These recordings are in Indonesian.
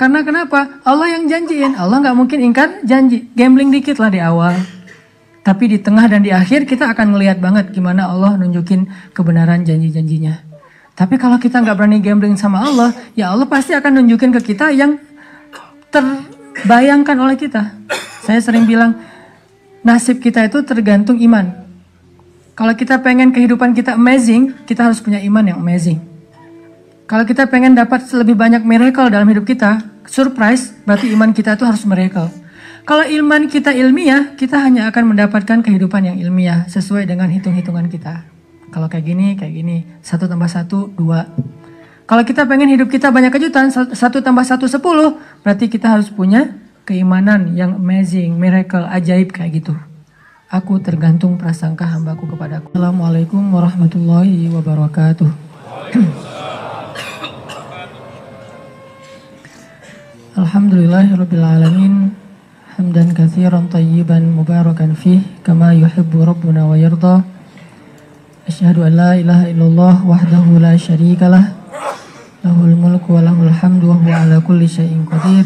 Karena kenapa? Allah yang janjiin. Allah nggak mungkin ingkar janji. Gambling dikit lah di awal. Tapi di tengah dan di akhir kita akan ngelihat banget gimana Allah nunjukin kebenaran janji-janjinya. Tapi kalau kita nggak berani gambling sama Allah, ya Allah pasti akan nunjukin ke kita yang terbayangkan oleh kita. Saya sering bilang, nasib kita itu tergantung iman. Kalau kita pengen kehidupan kita amazing, kita harus punya iman yang amazing. Kalau kita pengen dapat lebih banyak miracle dalam hidup kita, surprise, berarti iman kita itu harus miracle. Kalau iman kita ilmiah, kita hanya akan mendapatkan kehidupan yang ilmiah sesuai dengan hitung-hitungan kita. Kalau kayak gini, 1 tambah 1, 2. Kalau kita pengen hidup kita banyak kejutan, 1 tambah 1, 10, berarti kita harus punya keimanan yang amazing, miracle, ajaib kayak gitu. Aku tergantung prasangka hambaku kepadaku. Assalamualaikum warahmatullahi wabarakatuh. Alhamdulillahirabbil alamin. Hamdan katsiran thayyiban mubarakan fih kama yuhibbu rabbuna wa yarda. Asyhadu an la ilaha illallah wahdahu la syarikalah. Lahul mulku wa lahul hamdu wa huwa ala kulli syai'in qadir.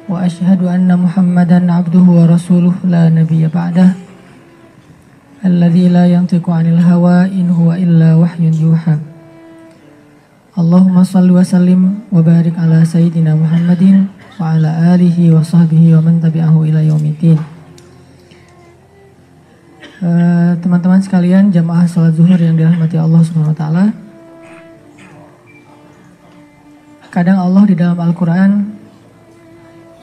Wa asyhadu anna Muhammadan abduhu wa rasuluh la nabiyya ba'dah. Alladzi la yantiqu 'anil hawa in huwa illa wahyun yuha. Allahumma salli wa sallim wa barik ala sayyidina Muhammadin wa ala alihi wa sahbihi wa man tabi'ahu ila yaumiddin. Teman-teman sekalian, jamaah salat zuhur yang dirahmati Allah Subhanahu wa taala. Kadang Allah di dalam Al-Qur'an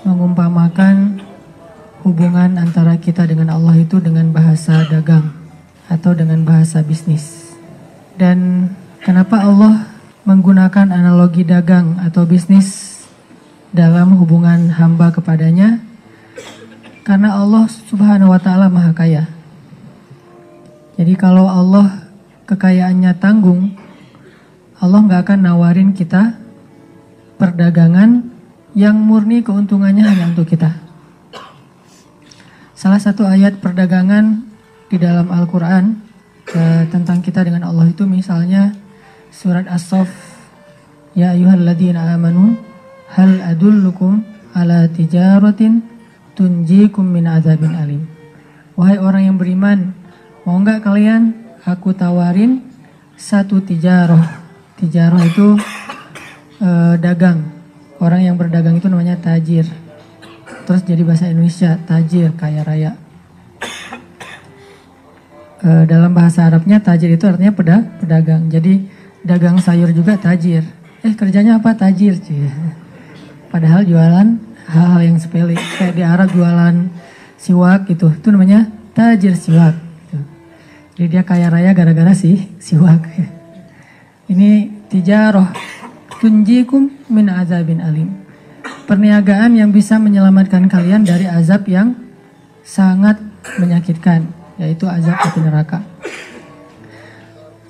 mengumpamakan hubungan antara kita dengan Allah itu dengan bahasa dagang atau dengan bahasa bisnis. Dan kenapa Allah menggunakan analogi dagang atau bisnis dalam hubungan hamba kepadanya? Karena Allah Subhanahu wa taala Maha Kaya. Jadi kalau Allah kekayaannya tanggung, Allah nggak akan nawarin kita perdagangan yang murni keuntungannya hanya untuk kita. Salah satu ayat perdagangan di dalam Al-Quran tentang kita dengan Allah itu misalnya surat As-Saff, ya ayyuhalladzina amanu hal adullukum ala tijaratin tunjikum min azabin alim. Wahai orang yang beriman, mau nggak kalian aku tawarin satu tijarah. Tijarah itu dagang. Orang yang berdagang itu namanya tajir. Terus jadi bahasa Indonesia tajir, kaya raya. Dalam bahasa Arabnya tajir itu artinya pedagang. Jadi dagang sayur juga tajir. Kerjanya apa? Tajir. Padahal jualan hal-hal yang sepele. Kayak di Arab jualan siwak gitu. Itu namanya tajir siwak. Jadi dia kaya raya gara-gara siwak. Ini tijarah. Tunjikum min azabin alim. Perniagaan yang bisa menyelamatkan kalian dari azab yang sangat menyakitkan, yaitu azab api neraka.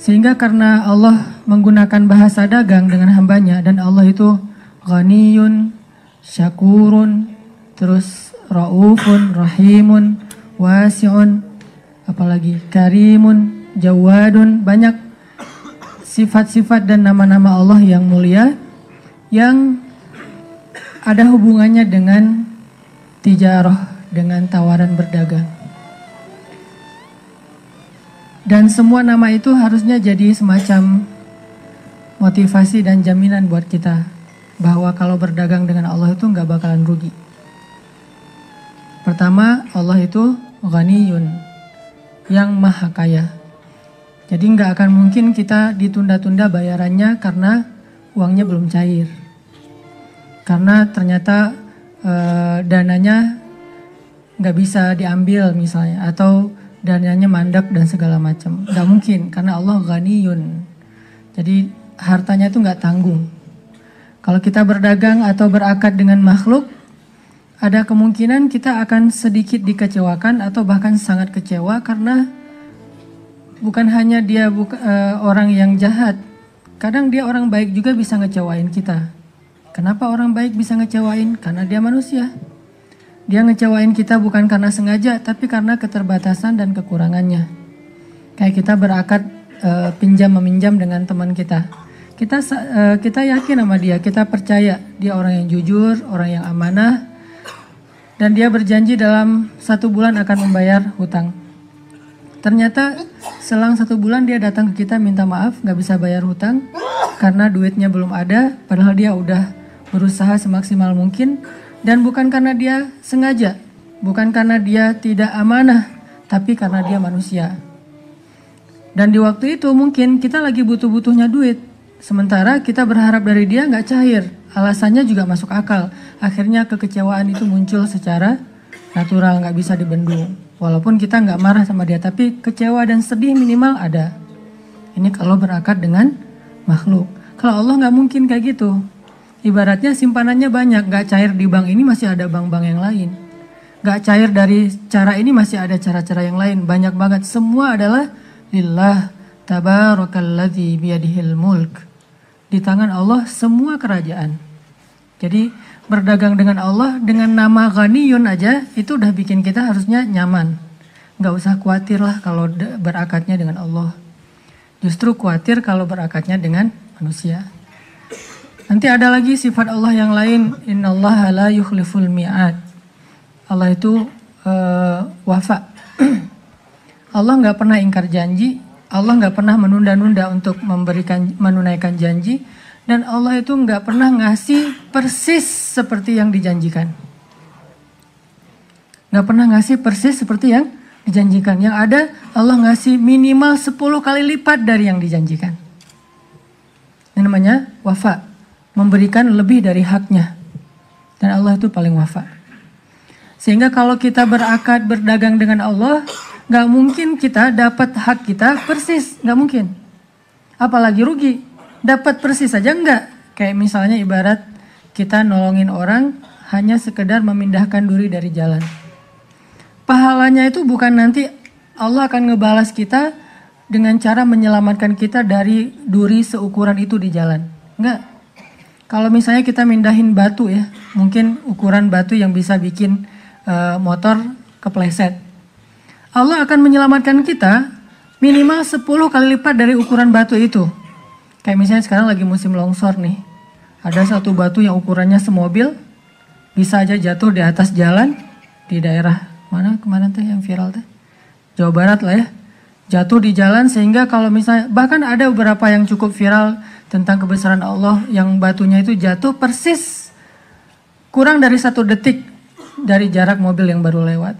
Sehingga karena Allah menggunakan bahasa dagang dengan hambanya, dan Allah itu ghaniyun, syakurun, terus raufun, rahimun, wasi'un, apalagi karimun, jawadun, banyak sifat-sifat dan nama-nama Allah yang mulia yang ada hubungannya dengan tijarah, dengan tawaran berdagang. Dan semua nama itu harusnya jadi semacam motivasi dan jaminan buat kita bahwa kalau berdagang dengan Allah itu nggak bakalan rugi. Pertama, Allah itu ghaniyun, yang maha kaya. Jadi nggak akan mungkin kita ditunda-tunda bayarannya karena uangnya belum cair. Karena ternyata dananya nggak bisa diambil misalnya, atau dananya mandek dan segala macam. Nggak mungkin, karena Allah ghaniyun. Jadi hartanya itu nggak tanggung. Kalau kita berdagang atau berakad dengan makhluk, ada kemungkinan kita akan sedikit dikecewakan atau bahkan sangat kecewa karena bukan hanya dia orang yang jahat. Kadang dia orang baik juga bisa ngecewain kita. Kenapa orang baik bisa ngecewain? Karena dia manusia. Dia ngecewain kita bukan karena sengaja, tapi karena keterbatasan dan kekurangannya. Kayak kita berakad pinjam-meminjam dengan teman kita. kita yakin sama dia, kita percaya dia orang yang jujur, orang yang amanah, dan dia berjanji dalam 1 bulan akan membayar hutang. Ternyata selang 1 bulan dia datang ke kita minta maaf gak bisa bayar hutang karena duitnya belum ada, padahal dia udah berusaha semaksimal mungkin. Dan bukan karena dia sengaja, bukan karena dia tidak amanah, tapi karena dia manusia. Dan di waktu itu mungkin kita lagi butuh-butuhnya duit, sementara kita berharap dari dia gak cair, alasannya juga masuk akal. Akhirnya kekecewaan itu muncul secara natural, gak bisa dibendung. Walaupun kita nggak marah sama dia, tapi kecewa dan sedih minimal ada. Ini kalau berakad dengan makhluk. Kalau Allah nggak mungkin kayak gitu. Ibaratnya simpanannya banyak, nggak cair di bank ini masih ada bank-bank yang lain. Nggak cair dari cara ini masih ada cara-cara yang lain. Banyak banget. Semua adalah lillah tabarakalladzi biyadihil mulk. Di tangan Allah semua kerajaan. Jadi berdagang dengan Allah dengan nama Ghaniyun aja itu udah bikin kita harusnya nyaman. Gak usah khawatir lah kalau berakadnya dengan Allah. Justru khawatir kalau berakadnya dengan manusia. Nanti ada lagi sifat Allah yang lain. Innallaha la yukhliful mi'ad. Allah itu wafa. Allah gak pernah ingkar janji. Allah gak pernah menunda-nunda untuk menunaikan janji. Dan Allah itu nggak pernah ngasih persis seperti yang dijanjikan. Nggak pernah ngasih persis seperti yang dijanjikan. Yang ada Allah ngasih minimal 10 kali lipat dari yang dijanjikan. Ini namanya wafa. Memberikan lebih dari haknya. Dan Allah itu paling wafa. Sehingga kalau kita berakad berdagang dengan Allah, nggak mungkin kita dapat hak kita persis. Nggak mungkin. Apalagi rugi. Dapat persis saja enggak. Kayak misalnya ibarat kita nolongin orang hanya sekedar memindahkan duri dari jalan. Pahalanya itu bukan nanti Allah akan ngebalas kita dengan cara menyelamatkan kita dari duri seukuran itu di jalan. Enggak. Kalau misalnya kita mindahin batu ya, mungkin ukuran batu yang bisa bikin motor kepleset. Allah akan menyelamatkan kita minimal 10 kali lipat dari ukuran batu itu. Kayak misalnya sekarang lagi musim longsor nih. Ada satu batu yang ukurannya semobil. Bisa aja jatuh di atas jalan. Di daerah mana kemana teh yang viral teh? Jawa Barat lah ya. Jatuh di jalan sehingga kalau misalnya. Bahkan ada beberapa yang cukup viral tentang kebesaran Allah. Yang batunya itu jatuh persis. Kurang dari 1 detik. Dari jarak mobil yang baru lewat.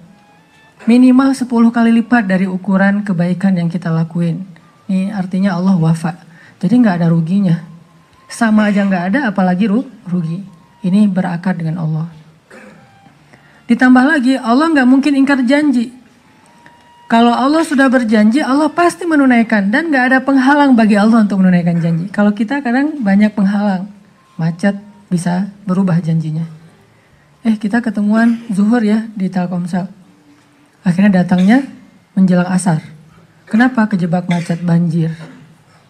Minimal 10 kali lipat dari ukuran kebaikan yang kita lakuin. Ini artinya Allah wafa. Jadi nggak ada ruginya. Sama aja nggak ada, apalagi rugi. Ini berakad dengan Allah. Ditambah lagi, Allah nggak mungkin ingkar janji. Kalau Allah sudah berjanji, Allah pasti menunaikan. Dan nggak ada penghalang bagi Allah untuk menunaikan janji. Kalau kita kadang banyak penghalang. Macet bisa berubah janjinya. Kita ketemuan zuhur ya di Telkomsel. Akhirnya datangnya menjelang asar. Kenapa? Kejebak macet, banjir.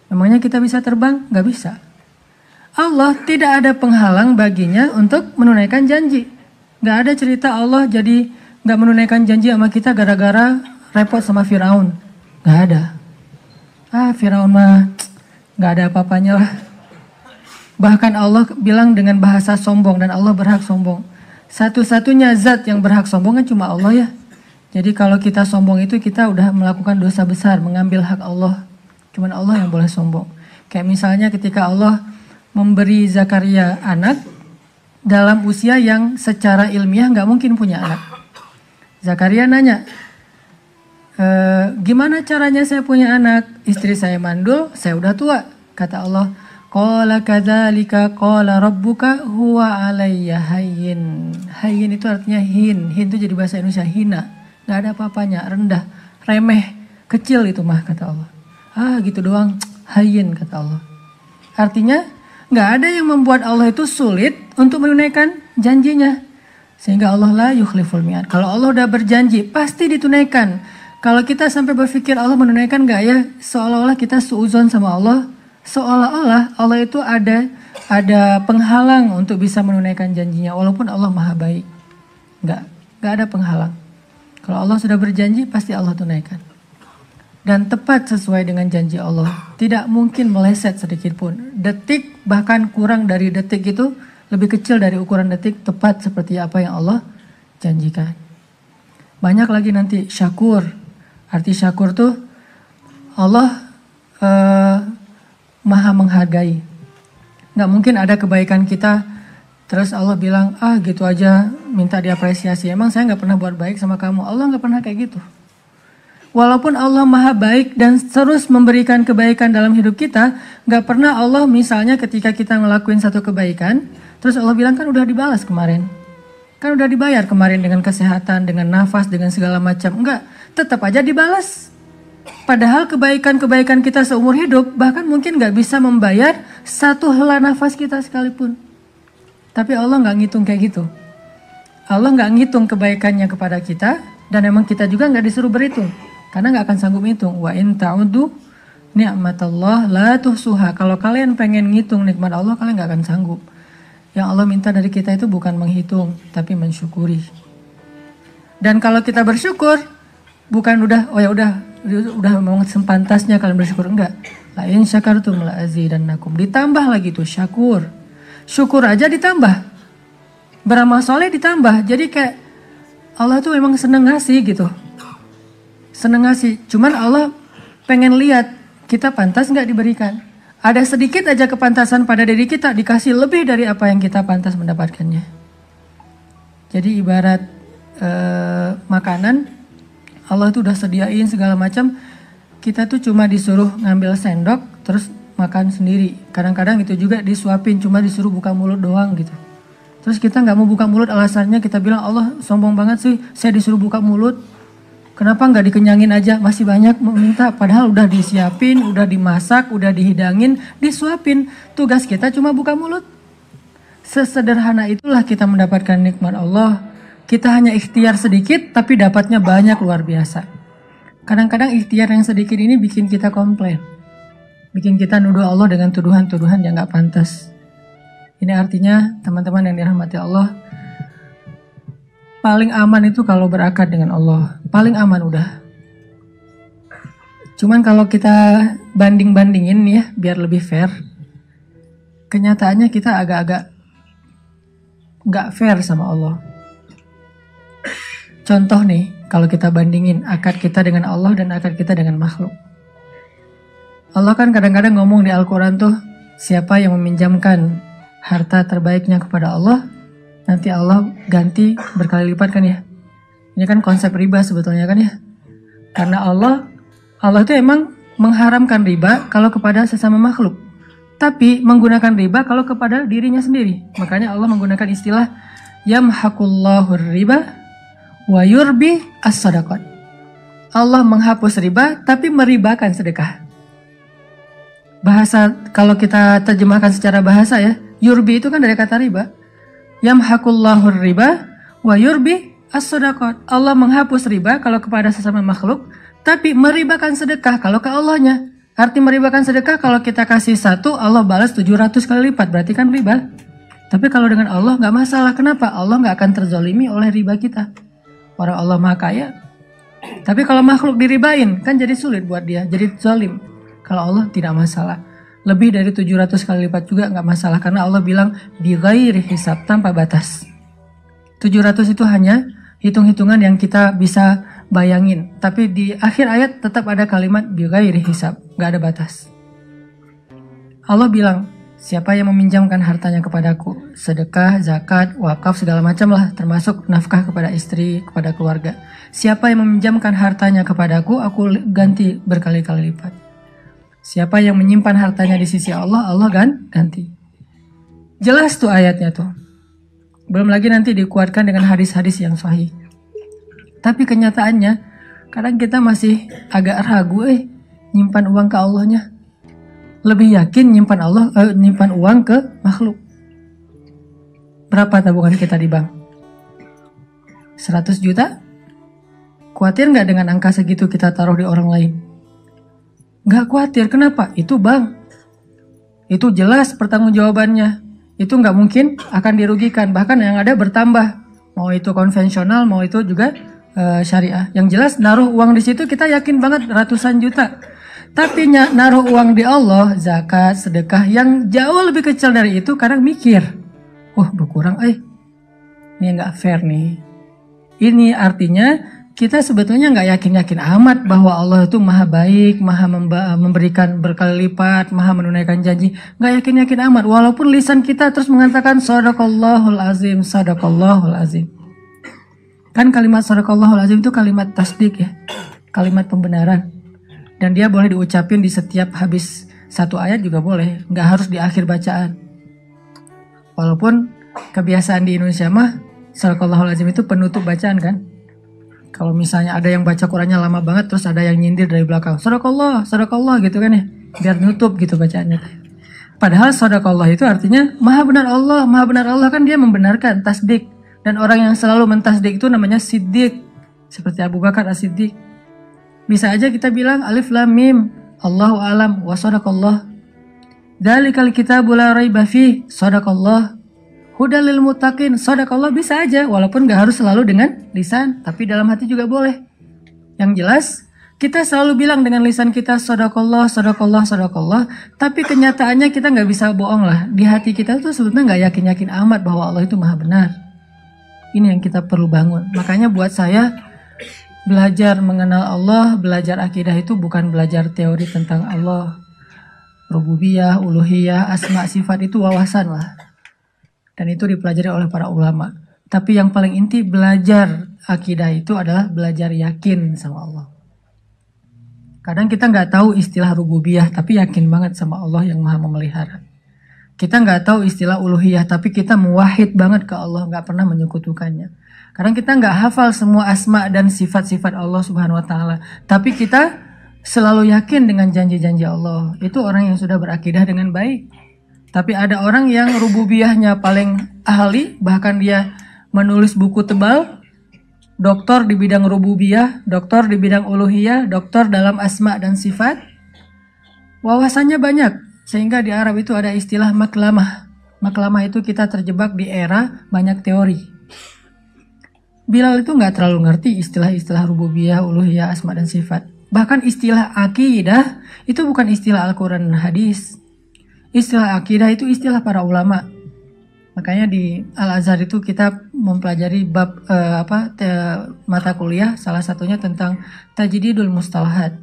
Memangnya kita bisa terbang? Gak bisa. Allah tidak ada penghalang baginya untuk menunaikan janji. Gak ada cerita Allah jadi gak menunaikan janji sama kita gara-gara repot sama Firaun. Gak ada. Firaun mah gak ada apa-apanya lah. Bahkan Allah bilang dengan bahasa sombong dan Allah berhak sombong. Satu-satunya zat yang berhak sombong kan cuma Allah ya. Jadi kalau kita sombong itu kita udah melakukan dosa besar, mengambil hak Allah. Cuman Allah yang boleh sombong. Kayak misalnya ketika Allah memberi Zakaria anak dalam usia yang secara ilmiah nggak mungkin punya anak. Zakaria nanya, gimana caranya saya punya anak? Istri saya mandul, saya udah tua. Kata Allah, qala kadzalika qala rabbuka huwa alayya hayyin. Hayyin itu artinya hin. Hin itu jadi bahasa Indonesia hina. Nggak ada apa-apanya, rendah, remeh, kecil itu mah kata Allah. Gitu doang, hayyin kata Allah. Artinya nggak ada yang membuat Allah itu sulit untuk menunaikan janjinya. Sehingga Allah la yukhliful mi'ad. Kalau Allah udah berjanji pasti ditunaikan. Kalau kita sampai berpikir Allah menunaikan nggak ya, seolah-olah kita suuzon sama Allah. Seolah-olah Allah itu ada penghalang untuk bisa menunaikan janjinya. Walaupun Allah maha baik. Nggak ada penghalang. Kalau Allah sudah berjanji pasti Allah tunaikan. dan tepat sesuai dengan janji Allah. Tidak mungkin meleset sedikit pun. Detik bahkan kurang dari detik itu, lebih kecil dari ukuran detik, tepat seperti apa yang Allah janjikan. Banyak lagi nanti syakur. Arti syakur tuh Allah maha menghargai. Nggak mungkin ada kebaikan kita terus Allah bilang, gitu aja minta diapresiasi. Emang saya nggak pernah buat baik sama kamu. Allah nggak pernah kayak gitu. Walaupun Allah maha baik dan terus memberikan kebaikan dalam hidup kita, nggak pernah Allah misalnya ketika kita ngelakuin satu kebaikan, terus Allah bilang kan udah dibalas kemarin. Kan udah dibayar kemarin dengan kesehatan, dengan nafas, dengan segala macam. Enggak, tetap aja dibalas. Padahal kebaikan-kebaikan kita seumur hidup bahkan mungkin nggak bisa membayar satu hela nafas kita sekalipun. Tapi Allah nggak ngitung kayak gitu. Allah nggak ngitung kebaikannya kepada kita dan emang kita juga nggak disuruh berhitung karena nggak akan sanggup ngitung. Wa in ta'udu ni'matallah la tuhsuha. Kalau kalian pengen ngitung nikmat Allah, kalian nggak akan sanggup. Yang Allah minta dari kita itu bukan menghitung, tapi mensyukuri. Dan kalau kita bersyukur, bukan udah memang sepantasnya kalian bersyukur, enggak. La in syakartum la azidannakum. Ditambah lagi tuh syakur. Syukur aja ditambah. Beramal soleh ditambah. Jadi kayak Allah tuh memang seneng ngasih gitu. Seneng ngasih. Cuman Allah pengen lihat kita pantas nggak diberikan. Ada sedikit aja kepantasan pada diri kita, dikasih lebih dari apa yang kita pantas mendapatkannya. Jadi ibarat makanan, Allah tuh udah sediain segala macam. Kita tuh cuma disuruh ngambil sendok terus makan sendiri. Kadang-kadang itu juga disuapin, cuma disuruh buka mulut doang gitu. Terus kita nggak mau buka mulut, alasannya kita bilang, Allah sombong banget sih, saya disuruh buka mulut. Kenapa nggak dikenyangin aja? Masih banyak meminta, padahal udah disiapin, udah dimasak, udah dihidangin, disuapin. Tugas kita cuma buka mulut. Sesederhana itulah kita mendapatkan nikmat Allah. Kita hanya ikhtiar sedikit, tapi dapatnya banyak, luar biasa. Kadang-kadang ikhtiar yang sedikit ini bikin kita komplain. Bikin kita nuduh Allah dengan tuduhan-tuduhan yang gak pantas. Ini artinya teman-teman yang dirahmati Allah, paling aman itu kalau berakad dengan Allah. Paling aman udah. Cuman kalau kita banding-bandingin ya, biar lebih fair, kenyataannya kita agak-agak gak fair sama Allah. Contoh nih, kalau kita bandingin akad kita dengan Allah dan akad kita dengan makhluk. Allah kan kadang-kadang ngomong di Al-Quran tuh, siapa yang meminjamkan harta terbaiknya kepada Allah, nanti Allah ganti berkali lipat kan ya. Ini kan konsep riba sebetulnya kan ya. Karena Allah itu emang mengharamkan riba kalau kepada sesama makhluk. Tapi menggunakan riba kalau kepada dirinya sendiri. Makanya Allah menggunakan istilah yamhaqullahu riba wa yurbi as-sadaqat. Allah menghapus riba tapi meribakan sedekah. Bahasa, kalau kita terjemahkan secara bahasa ya, yurbi itu kan dari kata riba. Yamhaqullahu riba wa yurbi as-sadaqat. Allah menghapus riba kalau kepada sesama makhluk, tapi meribakan sedekah kalau ke Allahnya. Arti meribakan sedekah, kalau kita kasih 1, Allah balas 700 kali lipat, berarti kan riba. Tapi kalau dengan Allah nggak masalah. Kenapa? Allah nggak akan terzolimi oleh riba kita. Orang Allah maha kaya. Tapi kalau makhluk diribain, kan jadi sulit buat dia, jadi zalim. Kalau Allah tidak masalah. Lebih dari 700 kali lipat juga nggak masalah. Karena Allah bilang, bighairi hisab, tanpa batas. 700 itu hanya hitung-hitungan yang kita bisa bayangin. Tapi di akhir ayat tetap ada kalimat bighairi hisab, nggak ada batas. Allah bilang, siapa yang meminjamkan hartanya kepadaku, sedekah, zakat, wakaf, segala macam lah, termasuk nafkah kepada istri, kepada keluarga. Siapa yang meminjamkan hartanya kepadaku, aku ganti berkali-kali lipat. Siapa yang menyimpan hartanya di sisi Allah, Allah ganti. Jelas tuh ayatnya tuh. Belum lagi nanti dikuatkan dengan hadis-hadis yang sahih. Tapi kenyataannya, kadang kita masih agak ragu nyimpan uang ke Allahnya. Lebih yakin nyimpan uang ke makhluk. Berapa tabungan kita di bank? 100 juta? Khawatir nggak dengan angka segitu kita taruh di orang lain? Nggak khawatir, kenapa? Itu bank. Itu jelas pertanggungjawabannya. Itu nggak mungkin akan dirugikan, bahkan yang ada bertambah. Mau itu konvensional, mau itu juga syariah. Yang jelas naruh uang di situ kita yakin banget ratusan juta. Tapi naruh uang di Allah, zakat, sedekah yang jauh lebih kecil dari itu kadang mikir, berkurang, ini nggak fair nih. Ini artinya kita sebetulnya nggak yakin-yakin amat bahwa Allah itu maha baik, maha memberikan berkali lipat, maha menunaikan janji. Nggak yakin-yakin amat, walaupun lisan kita terus mengatakan sadaqallahul azim, sadaqallahul azim. Kan kalimat sadaqallahul azim itu kalimat tasdik ya, kalimat pembenaran. Dan dia boleh diucapin di setiap habis satu ayat juga boleh, nggak harus di akhir bacaan. Walaupun kebiasaan di Indonesia mah sadaqallahul azim itu penutup bacaan kan. Kalau misalnya ada yang baca Qurannya lama banget terus ada yang nyindir dari belakang, sadaqallah, sadaqallah gitu kan ya, biar nutup gitu bacaannya. Padahal sadaqallah itu artinya maha benar Allah kan dia membenarkan, tasdik. Dan orang yang selalu mentasdik itu namanya siddiq, seperti Abu Bakar as-Siddiq. Bisa aja kita bilang alif lam mim, Allahu alam wa sadaqallah. Dzalikal kitabu la raiba fi, sadaqallah. Hudal lil muttaqin, sadaqallah, bisa aja walaupun gak harus selalu dengan lisan, tapi dalam hati juga boleh. Yang jelas kita selalu bilang dengan lisan kita sadaqallah, sadaqallah, sadaqallah, tapi kenyataannya kita gak bisa bohong lah. Di hati kita tuh sebetulnya gak yakin-yakin amat bahwa Allah itu maha benar. Ini yang kita perlu bangun. Makanya buat saya belajar mengenal Allah, belajar akidah itu bukan belajar teori tentang Allah, rububiyah, uluhiyah, asma, sifat, itu wawasan lah. Dan itu dipelajari oleh para ulama. Tapi yang paling inti belajar akidah itu adalah belajar yakin sama Allah. Kadang kita nggak tahu istilah rububiyah, tapi yakin banget sama Allah yang maha memelihara. Kita nggak tahu istilah uluhiyah, tapi kita muwahhid banget ke Allah, nggak pernah menyekutukannya. Kadang kita nggak hafal semua asma dan sifat-sifat Allah Subhanahu Wa Taala, tapi kita selalu yakin dengan janji-janji Allah. Itu orang yang sudah berakidah dengan baik. Tapi ada orang yang rububiyahnya paling ahli, bahkan dia menulis buku tebal, doktor di bidang rububiyah, doktor di bidang uluhiyah, doktor dalam asma dan sifat. Wawasannya banyak, sehingga di Arab itu ada istilah maklamah. Maklamah itu kita terjebak di era banyak teori. Bilal itu nggak terlalu ngerti istilah-istilah rububiyah, uluhiyah, asma dan sifat. Bahkan istilah akidah itu bukan istilah Al-Quran dan hadis. Istilah akidah itu istilah para ulama. Makanya di Al-Azhar itu kita mempelajari bab mata kuliah, salah satunya tentang tajdidul mustalahat.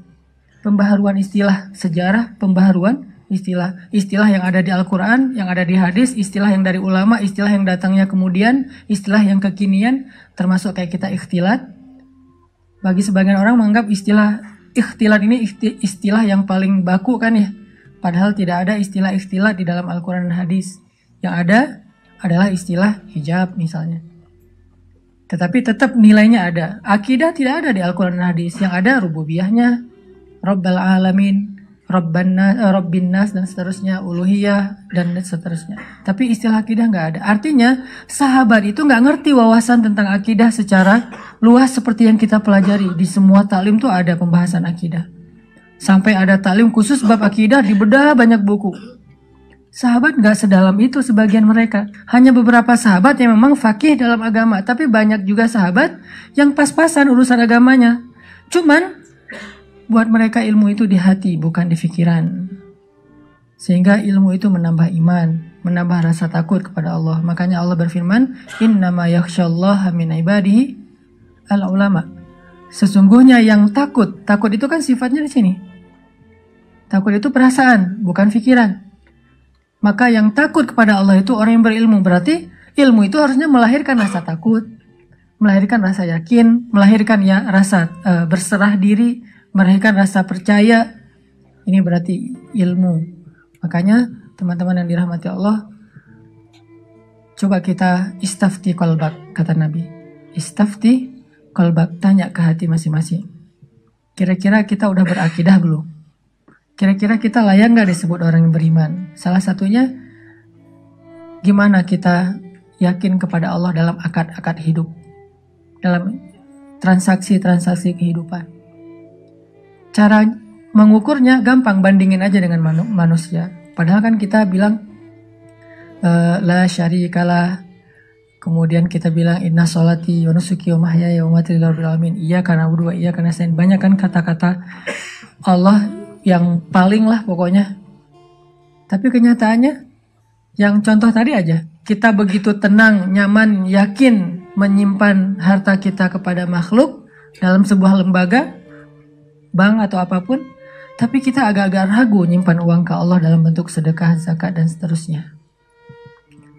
Pembaharuan istilah, sejarah pembaharuan istilah yang ada di Al-Quran, yang ada di hadis, istilah yang dari ulama, istilah yang datangnya kemudian, istilah yang kekinian, termasuk kayak kita ikhtilat. Bagi sebagian orang menganggap istilah ikhtilat ini istilah yang paling baku kan ya. Padahal tidak ada istilah ikhtilat di dalam Al-Quran dan hadis. Yang ada adalah istilah hijab misalnya. Tetapi tetap nilainya ada. Akidah tidak ada di Al-Quran dan hadis. Yang ada rububiyahnya, Rabbal Alamin, Rabbin Nas dan seterusnya, uluhiyah dan seterusnya. Tapi istilah akidah nggak ada. Artinya sahabat itu nggak ngerti wawasan tentang akidah secara luas seperti yang kita pelajari. Di semua taklim tuh ada pembahasan akidah. Sampai ada taklim khusus bab akidah, dibedah banyak buku. Sahabat nggak sedalam itu sebagian mereka. Hanya beberapa sahabat yang memang fakih dalam agama. Tapi banyak juga sahabat yang pas-pasan urusan agamanya. Cuman buat mereka ilmu itu di hati, bukan di pikiran. Sehingga ilmu itu menambah iman, menambah rasa takut kepada Allah. Makanya Allah berfirman, innama yakhsyallaha min ibadihi al-ulama. Sesungguhnya yang takut itu kan sifatnya di sini. Takut itu perasaan, bukan pikiran. Maka yang takut kepada Allah itu orang yang berilmu. Berarti ilmu itu harusnya melahirkan rasa takut, melahirkan rasa yakin, melahirkan rasa berserah diri, melahirkan rasa percaya. Ini berarti ilmu. Makanya teman-teman yang dirahmati Allah, coba kita istafti qalbak, kata Nabi. Istafti qalbak, tanya ke hati masing-masing. Kira-kira kita udah berakidah belum? Kira-kira kita layak gak disebut orang yang beriman? Salah satunya, gimana kita yakin kepada Allah dalam akad-akad hidup, dalam transaksi-transaksi kehidupan. Cara mengukurnya gampang, bandingin aja dengan manusia. Padahal kan kita bilang la syarikalah, Kemudian kita bilang inna sholati wa nusuki wa mahyaya wa mamati lillahi rabbil alamin. Iya karena berdua, iya karena saya. Banyak kan kata-kata Allah yang paling lah pokoknya. Tapi kenyataannya yang contoh tadi aja. Kita begitu tenang, nyaman, yakin menyimpan harta kita kepada makhluk dalam sebuah lembaga, bank atau apapun. Tapi kita agak-agak ragu nyimpan uang ke Allah dalam bentuk sedekah, zakat dan seterusnya.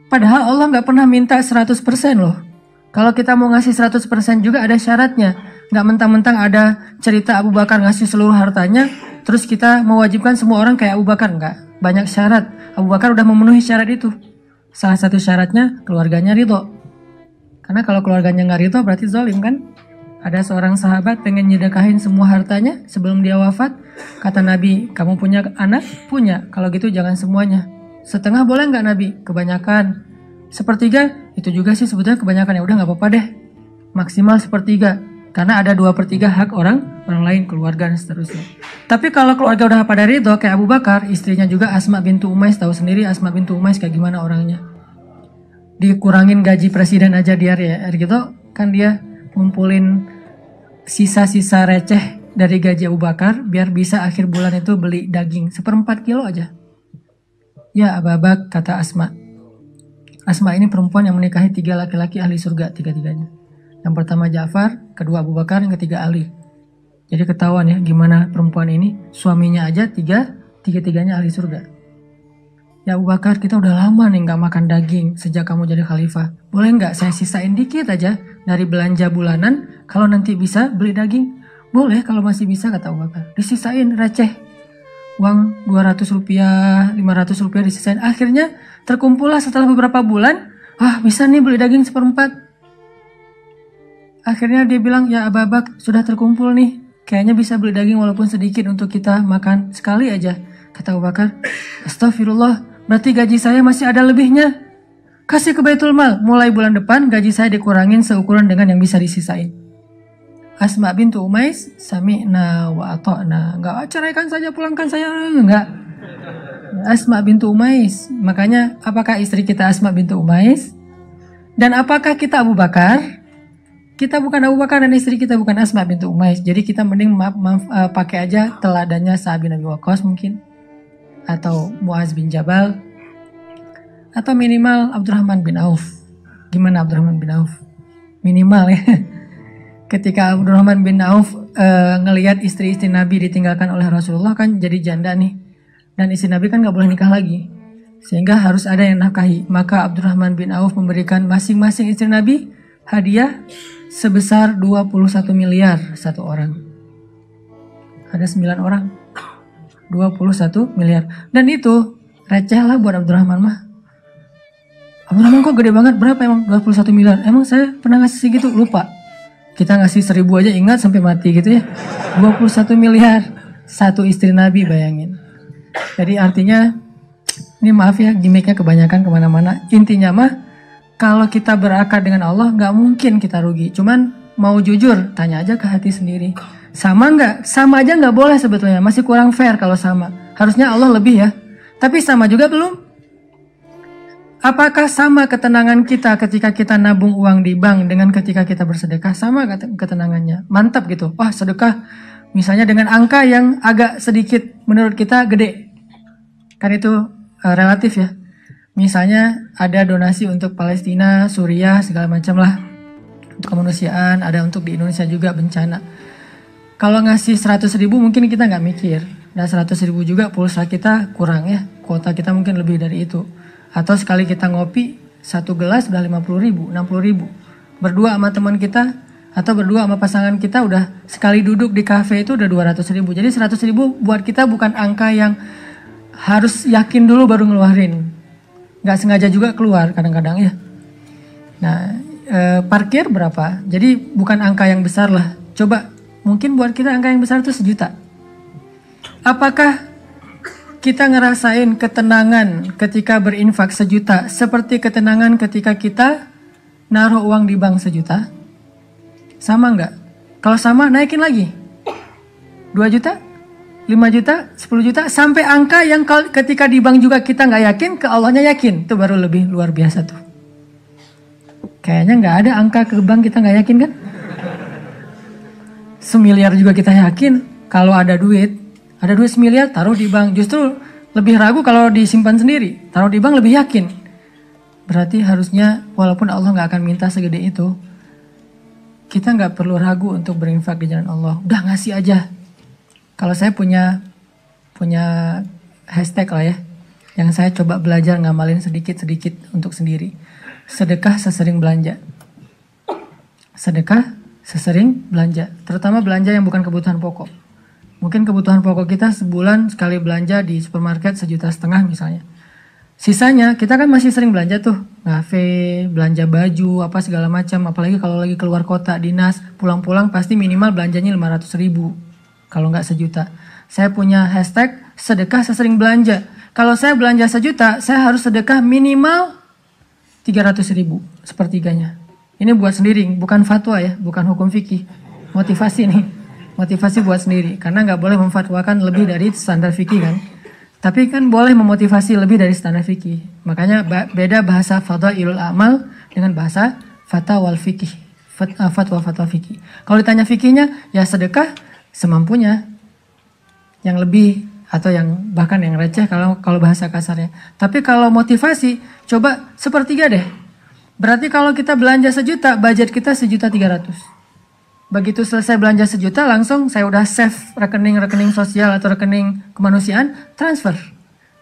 Padahal Allah nggak pernah minta 100% loh. Kalau kita mau ngasih 100% juga ada syaratnya. Nggak mentang-mentang ada cerita Abu Bakar ngasih seluruh hartanya, terus kita mewajibkan semua orang kayak Abu Bakar. Nggak. Banyak syarat. Abu Bakar udah memenuhi syarat itu. Salah satu syaratnya keluarganya ridho. Karena kalau keluarganya nggak ridho berarti zalim kan? Ada seorang sahabat pengen nyedekahin semua hartanya sebelum dia wafat. Kata Nabi, kamu punya anak? Punya. Kalau gitu jangan semuanya. Setengah boleh nggak Nabi? Kebanyakan. Sepertiga? Itu juga sih sebetulnya kebanyakan. Ya udah nggak apa-apa deh. Maksimal sepertiga. Karena ada 2/3 hak orang lain, keluarga dan seterusnya. Tapi kalau keluarga udah pada ridho kayak Abu Bakar, istrinya juga Asma bintu Umais, tahu sendiri Asma bintu Umais kayak gimana orangnya. Dikurangin gaji presiden aja dia gitu, kan dia ngumpulin sisa-sisa receh dari gaji Abu Bakar biar bisa akhir bulan itu beli daging 1/4 kilo aja. Ya Abu Bakar, kata Asma. Asma ini perempuan yang menikahi 3 laki-laki ahli surga, tiga-tiganya. Yang pertama Ja'far, kedua Abu Bakar, yang ketiga Ali. Jadi ketahuan ya gimana perempuan ini, suaminya aja tiga-tiganya ahli surga. Ya Abu Bakar, kita udah lama nih gak makan daging sejak kamu jadi khalifah. Boleh gak saya sisain dikit aja dari belanja bulanan, kalau nanti bisa beli daging? Boleh kalau masih bisa, kata Abu Bakar. Disisain receh. Uang 200 rupiah, 500 rupiah disisain. Akhirnya terkumpullah setelah beberapa bulan. Bisa nih beli daging 1/4. Akhirnya dia bilang, ya Abu Bakar sudah terkumpul nih. Kayaknya bisa beli daging walaupun sedikit untuk kita makan sekali aja. Kata Abu Bakar, astagfirullah, berarti gaji saya masih ada lebihnya. Kasih ke Baitul Mal, mulai bulan depan gaji saya dikurangin seukuran dengan yang bisa disisain. Asma bintu Umais, sami'na wa ata'na. Enggak, ceraikan saja, pulangkan saya. Enggak. Asma bintu Umais. Makanya apakah istri kita Asma bintu Umais? Dan apakah kita Abu Bakar? Kita bukan Abu Bakar dan istri kita bukan Asma bintu Umais. Jadi kita mending pakai aja teladannya Sa'ad bin Abi Waqqas mungkin. Atau Muaz bin Jabal. Atau minimal Abdurrahman bin Auf. Gimana Abdurrahman bin Auf? Minimal ya. Ketika Abdurrahman bin Auf ngelihat istri-istri Nabi ditinggalkan oleh Rasulullah kan jadi janda nih. Dan istri Nabi kan gak boleh nikah lagi. Sehingga harus ada yang nafkahi. Maka Abdurrahman bin Auf memberikan masing-masing istri Nabi hadiah sebesar 21 miliar satu orang. Ada 9 orang. 21 miliar. Dan itu receh lah buat Abdurrahman mah. Abdurrahman kok gede banget, berapa emang 21 miliar? Emang saya pernah ngasih segitu? Lupa. Kita ngasih 1000 aja ingat sampai mati gitu ya. 21 miliar satu istri Nabi, bayangin. Jadi artinya, ini maaf ya gimmicknya kebanyakan kemana-mana. Intinya mah, kalau kita berakar dengan Allah gak mungkin kita rugi. Cuman mau jujur, tanya aja ke hati sendiri. Sama gak? Sama aja gak boleh sebetulnya. Masih kurang fair kalau sama. Harusnya Allah lebih ya. Tapi sama juga belum? Apakah sama ketenangan kita ketika kita nabung uang di bank dengan ketika kita bersedekah? Sama ketenangannya? Mantap gitu. Wah sedekah misalnya dengan angka yang agak sedikit menurut kita gede. Kan itu relatif ya. Misalnya ada donasi untuk Palestina, Suriah, segala macam lah. Untuk kemanusiaan, ada untuk di Indonesia juga bencana. Kalau ngasih 100.000 mungkin kita nggak mikir. Dan 100.000 juga pulsa kita kurang ya. Kuota kita mungkin lebih dari itu. Atau sekali kita ngopi, 1 gelas udah 50.000, 60.000. Berdua sama teman kita, atau berdua sama pasangan kita udah sekali duduk di kafe itu udah 200.000. Jadi 100.000 buat kita bukan angka yang harus yakin dulu baru ngeluarin. Gak sengaja juga keluar kadang-kadang ya. Nah, parkir berapa? Jadi bukan angka yang besar lah. Coba, mungkin buat kita angka yang besar itu 1 juta. Apakah kita ngerasain ketenangan ketika berinfak 1 juta seperti ketenangan ketika kita naruh uang di bank 1 juta? Sama nggak? Kalau sama naikin lagi 2 juta, 5 juta, 10 juta sampai angka yang ketika di bank juga kita nggak yakin, ke Allahnya yakin, itu baru lebih luar biasa tuh. Kayaknya nggak ada angka ke bank kita nggak yakin kan? Semiliar juga kita yakin. Kalau ada duit 1 miliar taruh di bank. Justru lebih ragu kalau disimpan sendiri. Taruh di bank lebih yakin. Berarti harusnya walaupun Allah nggak akan minta segede itu, kita nggak perlu ragu untuk berinfak di jalan Allah. Udah ngasih aja. Kalau saya punya hashtag lah ya, yang saya coba belajar ngamalin sedikit-sedikit untuk sendiri. Sedekah sesering belanja. Sedekah sesering belanja. Terutama belanja yang bukan kebutuhan pokok. Mungkin kebutuhan pokok kita sebulan sekali belanja di supermarket 1,5 juta misalnya. Sisanya kita kan masih sering belanja tuh, ngafe, belanja baju, apa segala macam. Apalagi kalau lagi keluar kota, dinas, pulang-pulang pasti minimal belanjanya 500.000. Kalau nggak 1 juta. Saya punya hashtag sedekah sesering belanja. Kalau saya belanja 1 juta, saya harus sedekah minimal 300.000, sepertiganya. Ini buat sendiri, bukan fatwa ya, bukan hukum fikih. Motivasi nih, motivasi buat sendiri. Karena nggak boleh memfatwakan lebih dari standar fikih kan. Tapi kan boleh memotivasi lebih dari standar fikih. Makanya beda bahasa fadhailul amal dengan bahasa fatwa fikih. Fatwa fikih. Kalau ditanya fikihnya, ya sedekah semampunya. Yang lebih atau yang bahkan yang receh kalau bahasa kasarnya. Tapi kalau motivasi, coba 1/3 deh. Berarti kalau kita belanja 1 juta, budget kita 1.300.000. Begitu selesai belanja 1 juta, langsung saya udah save rekening sosial atau rekening kemanusiaan, transfer.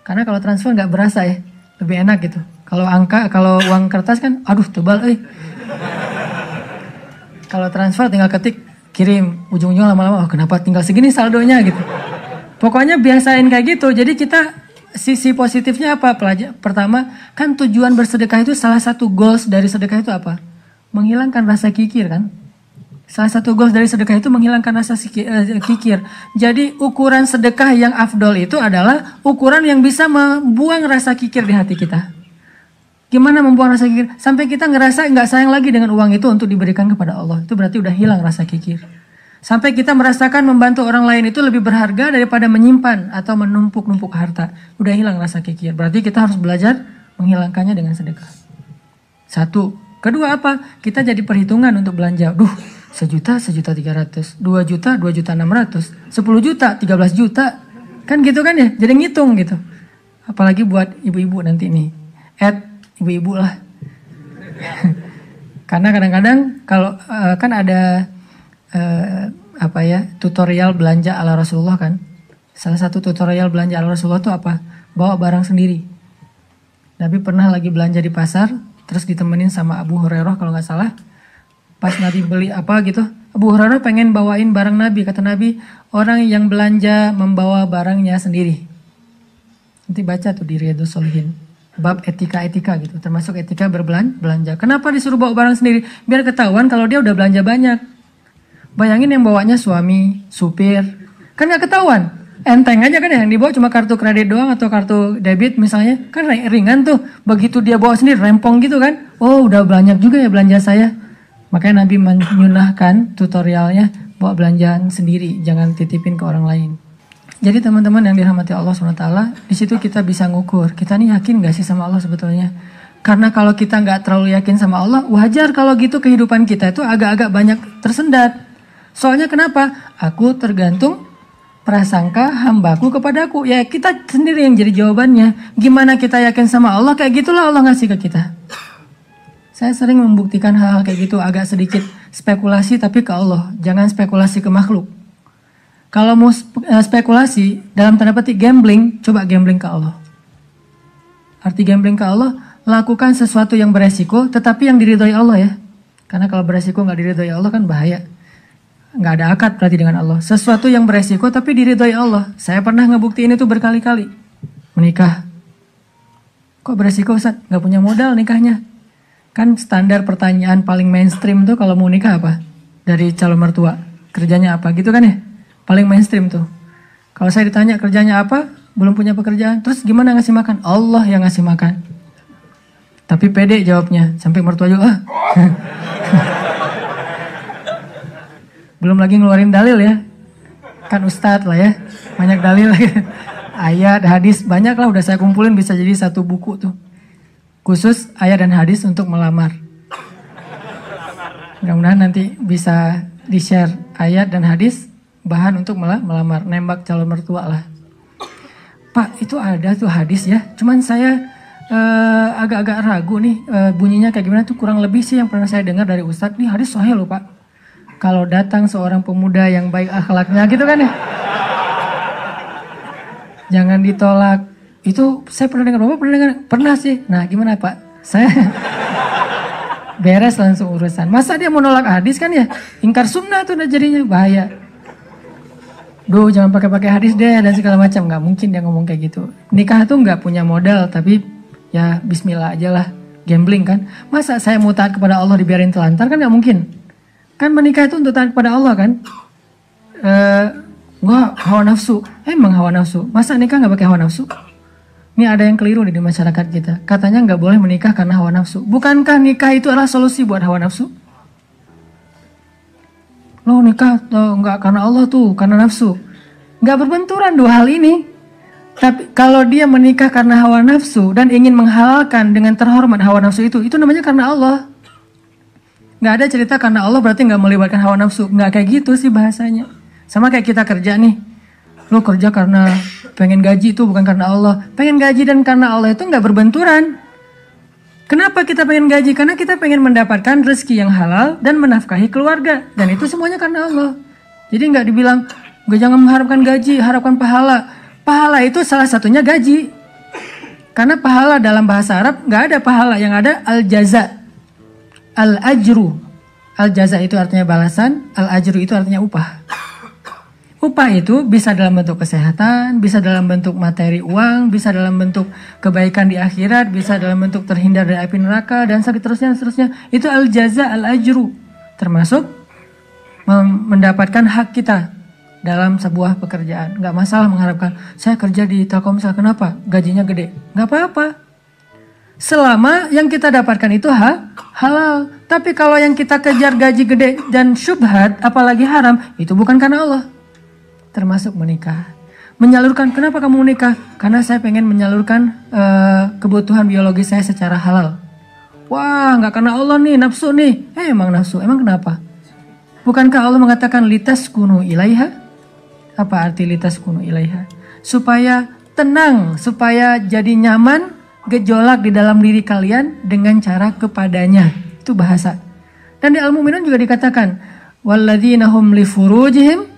Karena kalau transfer nggak berasa ya, lebih enak gitu. Kalau uang kertas kan, aduh tebal Kalau transfer tinggal ketik, kirim, ujung-ujung lama-lama, oh kenapa tinggal segini saldonya gitu. Pokoknya biasain kayak gitu. Jadi kita sisi positifnya apa? Pertama, kan tujuan bersedekah itu salah satu goals dari sedekah itu apa? Menghilangkan rasa kikir kan? Salah satu goals dari sedekah itu menghilangkan rasa kikir. Jadi ukuran sedekah yang afdol itu adalah ukuran yang bisa membuang rasa kikir di hati kita. Gimana membuang rasa kikir? Sampai kita ngerasa nggak sayang lagi dengan uang itu untuk diberikan kepada Allah. Itu berarti udah hilang rasa kikir. Sampai kita merasakan membantu orang lain itu lebih berharga daripada menyimpan atau menumpuk-numpuk harta. Udah hilang rasa kikir. Berarti kita harus belajar menghilangkannya dengan sedekah. 1. Kedua apa? Kita jadi perhitungan untuk belanja. 1 juta, 1.300.000. 2 juta, 2.600.000. 10 juta, 13 juta. Kan gitu kan ya? Jadi ngitung gitu. Apalagi buat ibu-ibu nanti nih. Ibu-ibu lah. Karena kadang-kadang kalau kan ada tutorial belanja ala Rasulullah kan. Salah satu tutorial belanja ala Rasulullah itu apa? Bawa barang sendiri. Nabi pernah lagi belanja di pasar, terus ditemenin sama Abu Hurairah kalau nggak salah. Pas Nabi beli apa gitu, Abu Hurairah pengen bawain barang Nabi. Kata Nabi, orang yang belanja membawa barangnya sendiri. Nanti baca tuh di Riyadhus Shalihin. Bab etika-etika gitu, termasuk etika berbelanja. Kenapa disuruh bawa barang sendiri? Biar ketahuan kalau dia udah belanja banyak. Bayangin yang bawanya suami, supir, kan gak ketahuan. Enteng aja kan ya, yang dibawa cuma kartu kredit doang atau kartu debit misalnya. Kan ringan tuh, begitu dia bawa sendiri rempong gitu kan. Oh udah banyak juga ya belanja saya. Makanya Nabi menyunahkan tutorialnya bawa belanjaan sendiri, jangan titipin ke orang lain. Jadi teman-teman yang dirahmati Allah SWT, di situ kita bisa ngukur. Kita nih yakin gak sih sama Allah sebetulnya? Karena kalau kita gak terlalu yakin sama Allah, wajar kalau gitu kehidupan kita itu agak-agak banyak tersendat. Soalnya kenapa? Aku tergantung prasangka hambaku kepadaku. Ya kita sendiri yang jadi jawabannya. Gimana kita yakin sama Allah, kayak gitulah Allah ngasih ke kita. Saya sering membuktikan hal-hal kayak gitu, agak sedikit spekulasi tapi ke Allah. Jangan spekulasi ke makhluk. Kalau mau spekulasi, dalam tanda petik gambling, coba gambling ke Allah. Arti gambling ke Allah, lakukan sesuatu yang beresiko, tetapi yang diridhoi Allah ya. Karena kalau beresiko nggak diridhoi Allah kan bahaya. Nggak ada akad berarti dengan Allah. Sesuatu yang beresiko tapi diridhoi Allah. Saya pernah ngebuktiin itu berkali-kali. Menikah. Kok beresiko Ustaz? Nggak punya modal nikahnya. Kan standar pertanyaan paling mainstream tuh kalau mau nikah apa? Dari calon mertua. Kerjanya apa gitu kan ya? Paling mainstream tuh. Kalau saya ditanya kerjanya apa, belum punya pekerjaan. Terus gimana ngasih makan? Allah yang ngasih makan. Tapi pede jawabnya. Sampai mertua juga. Belum lagi ngeluarin dalil ya. Kan ustadz lah ya. Banyak dalil lagi. Ayat, hadis, banyak lah udah saya kumpulin bisa jadi satu buku tuh. Khusus ayat dan hadis untuk melamar. Mudah-mudahan nanti bisa di-share ayat dan hadis bahan untuk melamar, nembak calon mertua lah. Pak, itu ada tuh hadis ya, cuman saya agak-agak ragu nih bunyinya kayak gimana tuh, kurang lebih sih yang pernah saya dengar dari Ustadz, nih hadis sahih loh Pak. Kalau datang seorang pemuda yang baik akhlaknya gitu kan ya, jangan ditolak. Itu saya pernah dengar, Bapak pernah dengar? Pernah sih. Nah gimana Pak? Saya beres langsung urusan. Masa dia mau nolak hadis kan ya? Ingkar sunnah tuh udah jadinya bahaya. Duh jangan pakai hadis deh dan segala macam. Gak mungkin dia ngomong kayak gitu. Nikah tuh gak punya modal, tapi ya bismillah aja lah. Gambling kan. Masa saya mau taat kepada Allah dibiarin telantar kan gak mungkin. Kan menikah itu untuk taat kepada Allah kan. Enggak, hawa nafsu. Emang hawa nafsu. Masa nikah gak pakai hawa nafsu? Ini ada yang keliru di masyarakat kita. Katanya nggak boleh menikah karena hawa nafsu. Bukankah nikah itu adalah solusi buat hawa nafsu? Lo nikah nggak karena Allah tuh, karena nafsu. Nggak berbenturan dua hal ini. Tapi kalau dia menikah karena hawa nafsu dan ingin menghalalkan dengan terhormat hawa nafsu itu namanya karena Allah. Nggak ada cerita karena Allah berarti nggak melibatkan hawa nafsu. Nggak kayak gitu sih bahasanya. Sama kayak kita kerja nih. Lo kerja karena pengen gaji itu bukan karena Allah. Pengen gaji dan karena Allah itu nggak berbenturan. Kenapa kita pengen gaji? Karena kita pengen mendapatkan rezeki yang halal dan menafkahi keluarga. Dan itu semuanya karena Allah. Jadi nggak dibilang, gue jangan mengharapkan gaji, harapkan pahala. Pahala itu salah satunya gaji. Karena pahala dalam bahasa Arab nggak ada pahala, yang ada al-jaza, al-ajru. Al-jaza itu artinya balasan, al-ajru itu artinya upah. Upah itu bisa dalam bentuk kesehatan, bisa dalam bentuk materi uang, bisa dalam bentuk kebaikan di akhirat, bisa dalam bentuk terhindar dari api neraka, dan seterusnya. Itu al-jaza, al-ajru. Termasuk mendapatkan hak kita dalam sebuah pekerjaan. Nggak masalah mengharapkan, saya kerja di Telkomsel, kenapa? Gajinya gede. Nggak apa-apa. Selama yang kita dapatkan itu halal. Tapi kalau yang kita kejar gaji gede dan syubhat, apalagi haram, itu bukan karena Allah. Termasuk menikah. Menyalurkan, kenapa kamu menikah? Karena saya pengen menyalurkan kebutuhan biologi saya secara halal. Wah, nggak karena Allah nih, nafsu nih. Emang nafsu, emang kenapa? Bukankah Allah mengatakan litas kunu ilaiha? Apa arti litas kunu ilaiha? Supaya tenang, supaya jadi nyaman, gejolak di dalam diri kalian dengan cara kepadanya. Itu bahasa. Dan di Al-Mu'minun juga dikatakan, walladzina hum li furujihim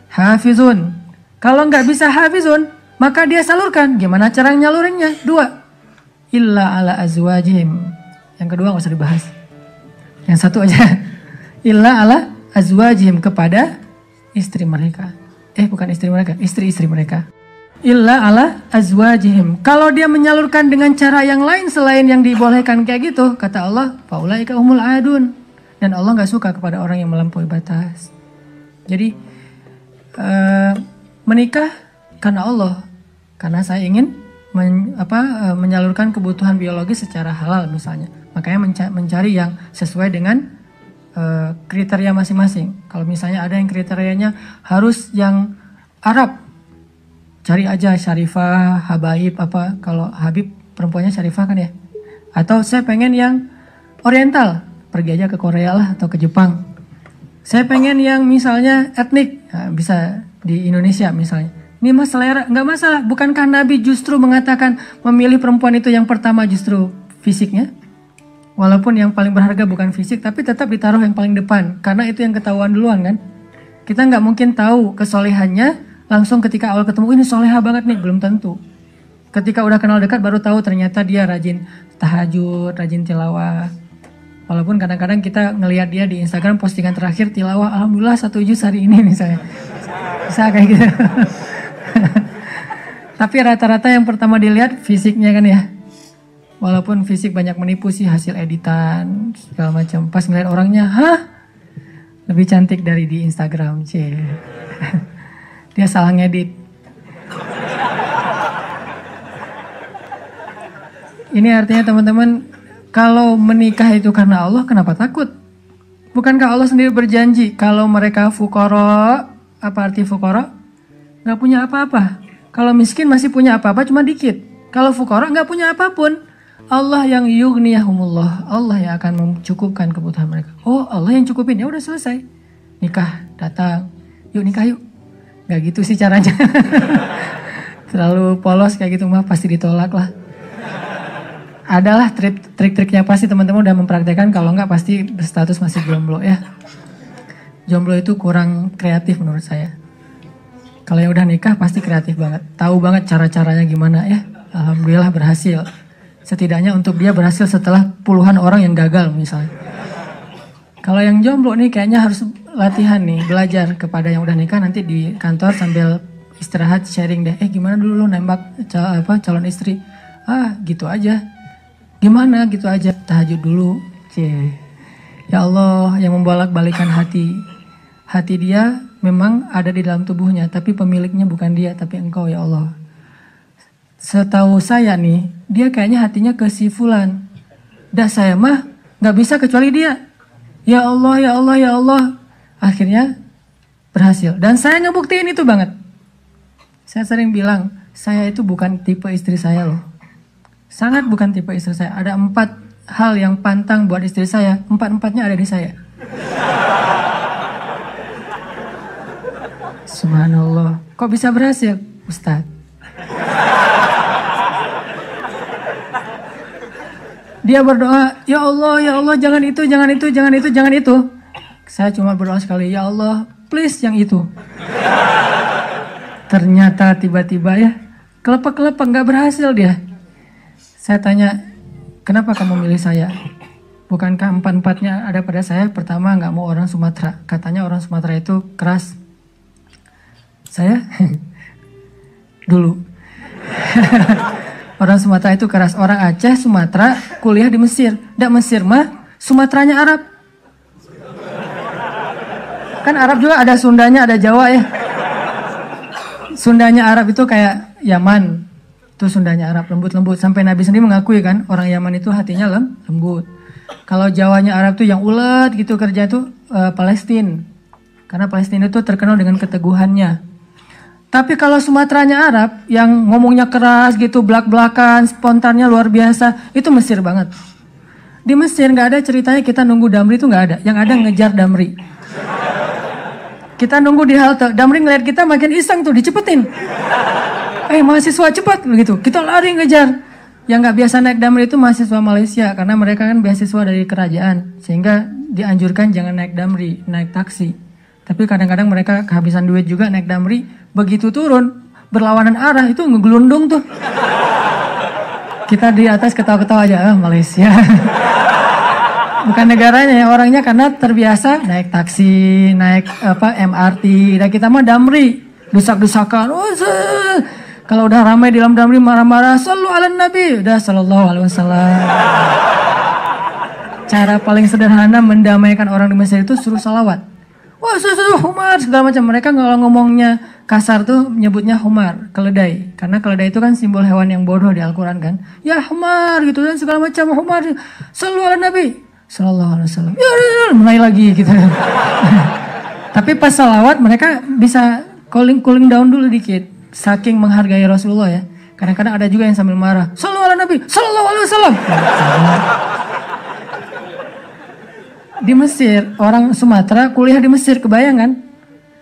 hafizun. Kalau nggak bisa hafizun, maka dia salurkan. Gimana cara nyalurinnya? 2. Illa ala azwajihim. Yang kedua nggak usah dibahas. Yang satu aja. Illa ala azwajihim, kepada istri mereka. Bukan istri mereka, istri-istri mereka. Illa ala azwajihim. Kalau dia menyalurkan dengan cara yang lain selain yang dibolehkan kayak gitu, kata Allah, faulaika humul adun. Dan Allah nggak suka kepada orang yang melampaui batas. Jadi menikah karena Allah, karena saya ingin menyalurkan kebutuhan biologis secara halal misalnya. Makanya mencari yang sesuai dengan kriteria masing-masing. Kalau misalnya ada yang kriterianya harus yang Arab, cari aja Syarifah, Habaib apa. Kalau Habib perempuannya Syarifah kan ya. Atau saya pengen yang Oriental, pergi aja ke Korea lah atau ke Jepang. Saya pengen yang misalnya etnik, nah, bisa di Indonesia misalnya. Ini mas selera, nggak masalah. Bukankah Nabi justru mengatakan memilih perempuan itu yang pertama justru fisiknya? Walaupun yang paling berharga bukan fisik, tapi tetap ditaruh yang paling depan. Karena itu yang ketahuan duluan kan. Kita nggak mungkin tahu kesolehannya langsung ketika awal ketemu, ini soleha banget nih, belum tentu. Ketika udah kenal dekat baru tahu ternyata dia rajin tahajud, rajin tilawah. Walaupun kadang-kadang kita ngelihat dia di Instagram postingan terakhir tilawah, alhamdulillah 1 juz hari ini misalnya. Bisa kayak gitu. Tapi rata-rata yang pertama dilihat fisiknya kan ya. Walaupun fisik banyak menipu sih, hasil editan segala macam. Pas ngeliat orangnya, lebih cantik dari di Instagram, cie. Dia salah ngedit. Ini artinya teman-teman, kalau menikah itu karena Allah, kenapa takut? Bukankah Allah sendiri berjanji kalau mereka fuqara, apa arti fuqara? Gak punya apa-apa. Kalau miskin masih punya apa-apa, cuma dikit. Kalau fuqara gak punya apapun. Allah yang yughniyahumullah, Allah yang akan mencukupkan kebutuhan mereka. Oh, Allah yang cukupin, ya udah selesai. Nikah, datang, yuk nikah yuk. Gak gitu sih caranya. Terlalu polos kayak gitu mah pasti ditolak lah. Adalah trik-triknya pasti teman-teman udah mempraktekkan, kalau enggak pasti berstatus masih jomblo ya. Jomblo itu kurang kreatif menurut saya. Kalau yang udah nikah pasti kreatif banget, tahu banget cara-caranya gimana ya. Alhamdulillah berhasil. Setidaknya untuk dia berhasil setelah puluhan orang yang gagal misalnya. Kalau yang jomblo nih kayaknya harus latihan nih, belajar kepada yang udah nikah, nanti di kantor sambil istirahat sharing deh. Gimana dulu lo nembak calon istri? Gitu aja. Gimana gitu aja, tahajud dulu. Ya Allah yang membolak-balikan hati. Hati dia memang ada di dalam tubuhnya, tapi pemiliknya bukan dia, tapi Engkau ya Allah. Setahu saya nih, dia kayaknya hatinya ke si fulan. Dah saya mah gak bisa kecuali dia. Ya Allah, ya Allah, ya Allah. Akhirnya berhasil. Dan saya ngebuktiin itu banget. Saya sering bilang, saya itu bukan tipe istri saya loh. Sangat bukan tipe istri saya. Ada 4 hal yang pantang buat istri saya. 4-4-nya ada di saya. Subhanallah. Kok bisa berhasil? Ustadz. Dia berdoa, ya Allah, jangan itu, jangan itu, jangan itu, jangan itu. Saya cuma berdoa sekali, ya Allah, please yang itu. Ternyata tiba-tiba ya, kelepek-kelepek, gak berhasil dia. Saya tanya, kenapa kamu milih saya? Bukankah 4-4-nya ada pada saya? Pertama, gak mau orang Sumatera. Katanya orang Sumatera itu keras. Saya? Dulu. Orang Sumatera itu keras. Orang Aceh, Sumatera, kuliah di Mesir. Nggak Mesir mah, Sumateranya Arab. Kan Arab juga ada Sundanya, ada Jawa ya. Sundanya Arab itu kayak Yaman. Itu Sundanya Arab, lembut-lembut. Sampai Nabi sendiri mengakui kan, orang Yaman itu hatinya lembut. Kalau Jawanya Arab tuh yang ulet gitu kerja itu Palestina. Karena Palestina itu terkenal dengan keteguhannya. Tapi kalau Sumateranya Arab yang ngomongnya keras gitu, belak-belakan, spontannya luar biasa, itu Mesir banget. Di Mesir nggak ada ceritanya kita nunggu damri itu nggak ada. Yang ada ngejar damri. Kita nunggu di halte, damri ngeliat kita makin iseng tuh, dicepetin. Mahasiswa cepat begitu. Kita lari ngejar. Yang nggak biasa naik damri itu mahasiswa Malaysia karena mereka kan beasiswa dari kerajaan, sehingga dianjurkan jangan naik damri, naik taksi. Tapi kadang-kadang mereka kehabisan duit juga naik damri. Begitu turun, berlawanan arah itu ngegelundung tuh. Kita di atas ketawa-ketawa aja, Malaysia. Bukan negaranya ya, orangnya karena terbiasa naik taksi, naik MRT. Dan kita mah damri, desak-desakan. Kalau udah ramai di dalam damri marah-marah, sallu ala nabi, udah sallallahu alaihi wasallam. Cara paling sederhana mendamaikan orang di Mesir itu suruh salawat. Wah, humar segala macam. Mereka kalau ngomongnya kasar tuh nyebutnya humar, keledai. Karena keledai itu kan simbol hewan yang bodoh di Al-Quran kan. Ya humar gitu dan segala macam humar. Sallu ala nabi sallallahu alaihi wasallam. Ya, mulai lagi gitu. Tapi pas salawat mereka bisa cooling down dulu dikit. Saking menghargai Rasulullah ya. Kadang-kadang ada juga yang sambil marah. Sallu ala nabi sallallahu alaihi wasallam. Di Mesir, orang Sumatera kuliah di Mesir, kebayang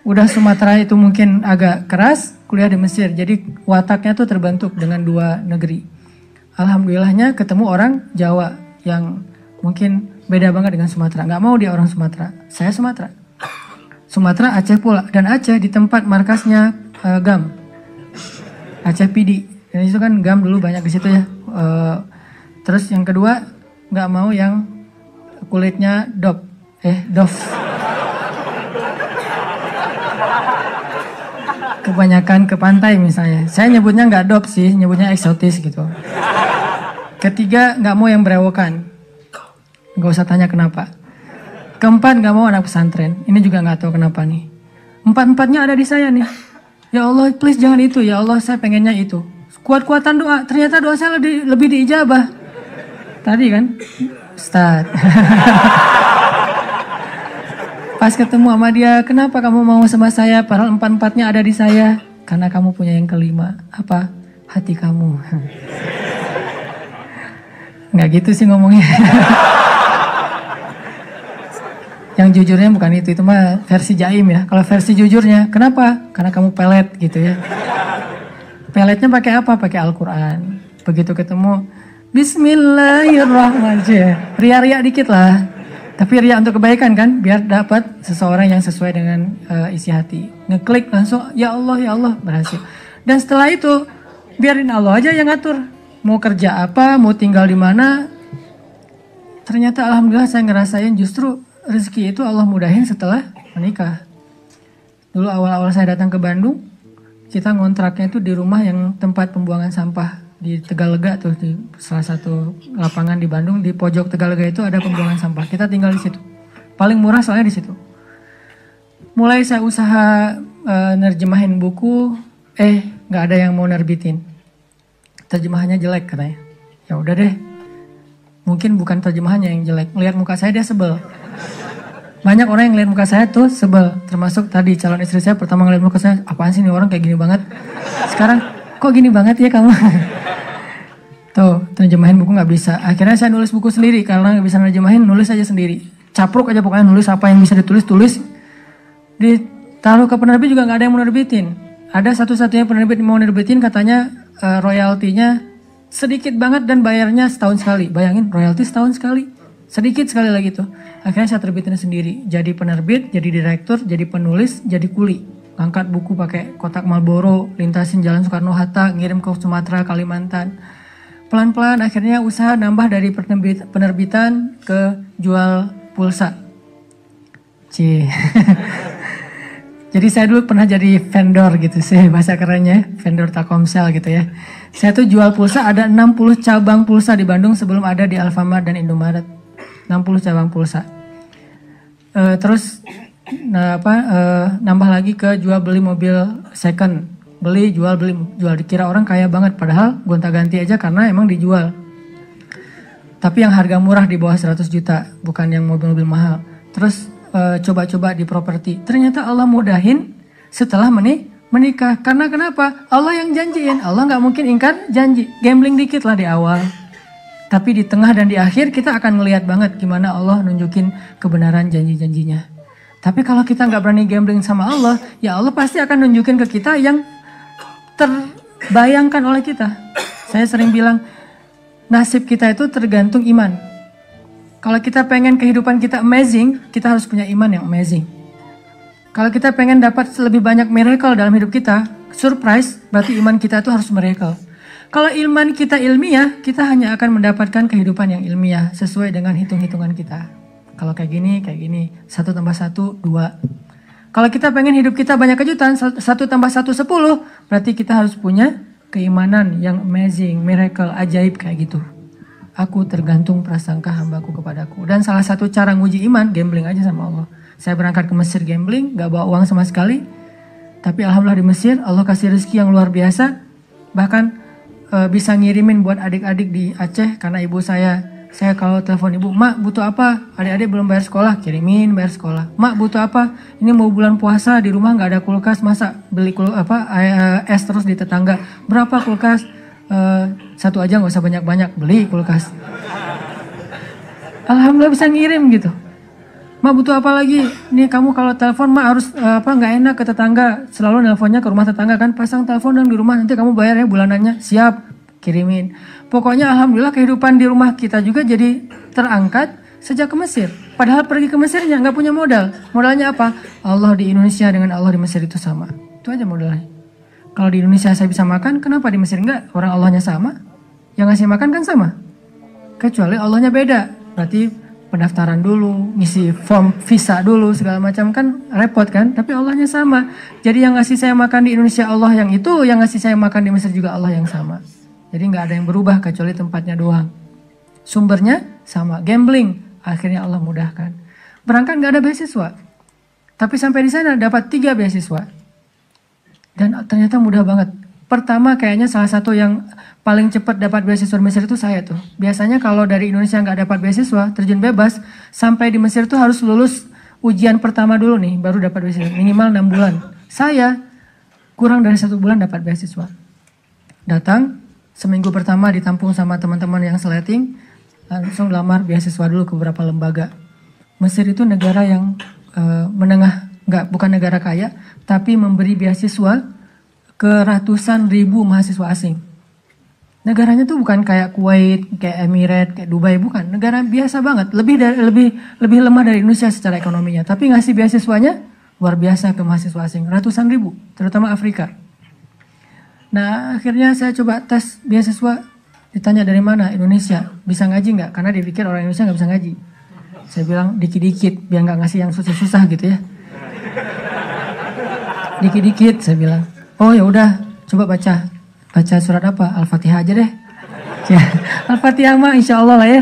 udah Sumatera itu mungkin agak keras, kuliah di Mesir. Jadi wataknya tuh terbentuk dengan 2 negeri. Alhamdulillahnya ketemu orang Jawa yang mungkin beda banget dengan Sumatera. Gak mau dia orang Sumatera, saya Sumatera. Sumatera Aceh pula, dan Aceh di tempat markasnya GAM, Aceh PD. Dan itu kan GAM dulu banyak di situ ya. Terus yang kedua gak mau yang kulitnya dof. Kebanyakan ke pantai misalnya. Saya nyebutnya nggak dof sih, nyebutnya eksotis gitu. Ketiga, nggak mau yang berewokan. Nggak usah tanya kenapa. Keempat, nggak mau anak pesantren. Ini juga nggak tahu kenapa nih. 4-4-nya ada di saya nih. Ya Allah, please jangan itu. Ya Allah, saya pengennya itu. Kuat-kuatan doa. Ternyata doa saya lebih diijabah. Tadi kan, Ustaz. Pas ketemu sama dia, kenapa kamu mau sama saya? Padahal 4-4-nya ada di saya. Karena kamu punya yang kelima. Apa? Hati kamu. Nggak gitu sih ngomongnya. Yang jujurnya bukan itu mah versi jaim ya. Kalau versi jujurnya, kenapa? Karena kamu pelet gitu ya. Peletnya pakai apa? Pakai Al-Quran. Begitu ketemu, Bismillahirrahmanirrahim. Ria-ria dikit lah. Tapi ria untuk kebaikan kan, biar dapat seseorang yang sesuai dengan isi hati. Ngeklik langsung, ya Allah, berhasil. Dan setelah itu, biarin Allah aja yang ngatur. Mau kerja apa, mau tinggal di mana. Ternyata alhamdulillah saya ngerasain justru rezeki itu Allah mudahin setelah menikah. Dulu awal-awal saya datang ke Bandung, kita ngontraknya itu di rumah yang tempat pembuangan sampah di Tegalega tuh, di salah satu lapangan di Bandung, di pojok Tegalega itu ada pembuangan sampah. Kita tinggal di situ. Paling murah soalnya di situ. Mulai saya usaha nerjemahin buku, nggak ada yang mau nerbitin. Terjemahannya jelek katanya. Ya udah deh. Mungkin bukan terjemahannya yang jelek. Melihat muka saya dia sebel. Banyak orang yang ngeliat muka saya tuh sebel. Termasuk tadi calon istri saya pertama ngeliat muka saya, apaan sih nih orang kayak gini banget. Sekarang kok gini banget ya kamu. Tuh terjemahin buku gak bisa. Akhirnya saya nulis buku sendiri. Karena gak bisa nerjemahin, nulis aja sendiri. Capruk aja pokoknya, nulis apa yang bisa ditulis, tulis. Ditaruh ke penerbit juga gak ada yang mau nerbitin. Ada satu-satunya penerbit mau nerbitin, katanya royaltinya sedikit banget dan bayarnya setahun sekali. Bayangin royalti setahun sekali. Sedikit sekali lagi tuh. Akhirnya saya terbitin sendiri. Jadi penerbit, jadi direktur, jadi penulis, jadi kuli. Angkat buku pakai kotak Marlboro, lintasin Jalan Soekarno-Hatta, ngirim ke Sumatera, Kalimantan. Pelan-pelan akhirnya usaha nambah dari penerbitan ke jual pulsa. Jadi saya dulu pernah jadi vendor gitu sih, bahasa kerennya, vendor Telkomsel gitu ya. Saya tuh jual pulsa, ada 60 cabang pulsa di Bandung sebelum ada di Alfamart dan Indomaret. 60 cabang pulsa. Terus nambah lagi ke jual beli mobil second. Beli, jual, dikira orang kaya banget, padahal gonta-ganti aja karena emang dijual. Tapi yang harga murah di bawah 100 juta, bukan yang mobil-mobil mahal. Terus coba-coba di properti. Ternyata Allah mudahin setelah menikah. Karena kenapa? Allah yang janjiin. Allah nggak mungkin ingkar janji. Gambling dikit lah di awal. Tapi di tengah dan di akhir kita akan ngelihat banget gimana Allah nunjukin kebenaran janji-janjinya. Tapi kalau kita nggak berani gambling sama Allah, ya Allah pasti akan nunjukin ke kita yang terbayangkan oleh kita. Saya sering bilang, nasib kita itu tergantung iman. Kalau kita pengen kehidupan kita amazing, kita harus punya iman yang amazing. Kalau kita pengen dapat lebih banyak miracle dalam hidup kita, surprise, berarti iman kita itu harus miracle. Kalau iman kita ilmiah, kita hanya akan mendapatkan kehidupan yang ilmiah sesuai dengan hitung-hitungan kita. Kalau kayak gini, 1 tambah 1, 2. Kalau kita pengen hidup kita banyak kejutan, 1 tambah 1, 10, berarti kita harus punya keimanan yang amazing, miracle, ajaib kayak gitu. Aku tergantung prasangka hambaku kepadaku. Dan salah satu cara nguji iman, gambling aja sama Allah. Saya berangkat ke Mesir gambling, gak bawa uang sama sekali. Tapi alhamdulillah di Mesir, Allah kasih rezeki yang luar biasa. Bahkan bisa ngirimin buat adik-adik di Aceh karena ibu saya kalau telepon ibu, "Mak butuh apa? Adik-adik belum bayar sekolah," kirimin bayar sekolah. "Mak butuh apa? Ini mau bulan puasa di rumah nggak ada kulkas, masa beli es terus di tetangga. Berapa kulkas? 1 aja nggak usah banyak-banyak, beli kulkas." Alhamdulillah bisa ngirim gitu. "Mak butuh apa lagi? Nih kamu kalau telepon mak harus nggak enak ke tetangga. Selalu nelponnya ke rumah tetangga kan. Pasang telepon dong di rumah, nanti kamu bayar ya bulanannya." Siap, kirimin. Pokoknya alhamdulillah kehidupan di rumah kita juga jadi terangkat sejak ke Mesir. Padahal pergi ke Mesirnya nggak punya modal. Modalnya apa? Allah di Indonesia dengan Allah di Mesir itu sama. Itu aja modalnya. Kalau di Indonesia saya bisa makan, kenapa di Mesir enggak? Orang Allahnya sama. Yang ngasih makan kan sama. Kecuali Allahnya beda. Berarti pendaftaran dulu, ngisi form visa dulu, segala macam kan repot kan. Tapi Allahnya sama. Jadi yang ngasih saya makan di Indonesia Allah yang itu, yang ngasih saya makan di Mesir juga Allah yang sama. Jadi nggak ada yang berubah kecuali tempatnya doang. Sumbernya sama, gambling. Akhirnya Allah mudahkan. Berangkat nggak ada beasiswa. Tapi sampai di sana dapat 3 beasiswa. Dan ternyata mudah banget. Pertama kayaknya salah satu yang paling cepat dapat beasiswa di Mesir itu saya tuh. Biasanya kalau dari Indonesia nggak dapat beasiswa, terjun bebas, sampai di Mesir tuh harus lulus ujian pertama dulu nih, baru dapat beasiswa. Minimal 6 bulan. Saya kurang dari 1 bulan dapat beasiswa. Datang, seminggu pertama ditampung sama teman-teman yang seleting. langsung lamar beasiswa dulu ke beberapa lembaga. Mesir itu negara yang menengah, bukan negara kaya, tapi memberi beasiswa ke ratusan ribu mahasiswa asing. Negaranya tuh bukan kayak Kuwait, kayak Emirat, kayak Dubai, bukan. Negara biasa banget, lebih lemah dari Indonesia secara ekonominya. Tapi ngasih beasiswanya luar biasa ke mahasiswa asing, ratusan ribu, terutama Afrika. Nah akhirnya saya coba tes beasiswa, ditanya dari mana, Indonesia, bisa ngaji nggak? Karena dipikir orang Indonesia nggak bisa ngaji. Saya bilang dikit-dikit, biar nggak ngasih yang susah-susah gitu ya. Dikit-dikit saya bilang. Oh ya udah, coba baca surat apa? Al-Fatihah aja deh. Ya, Al-Fatihah mah insya Allah lah ya.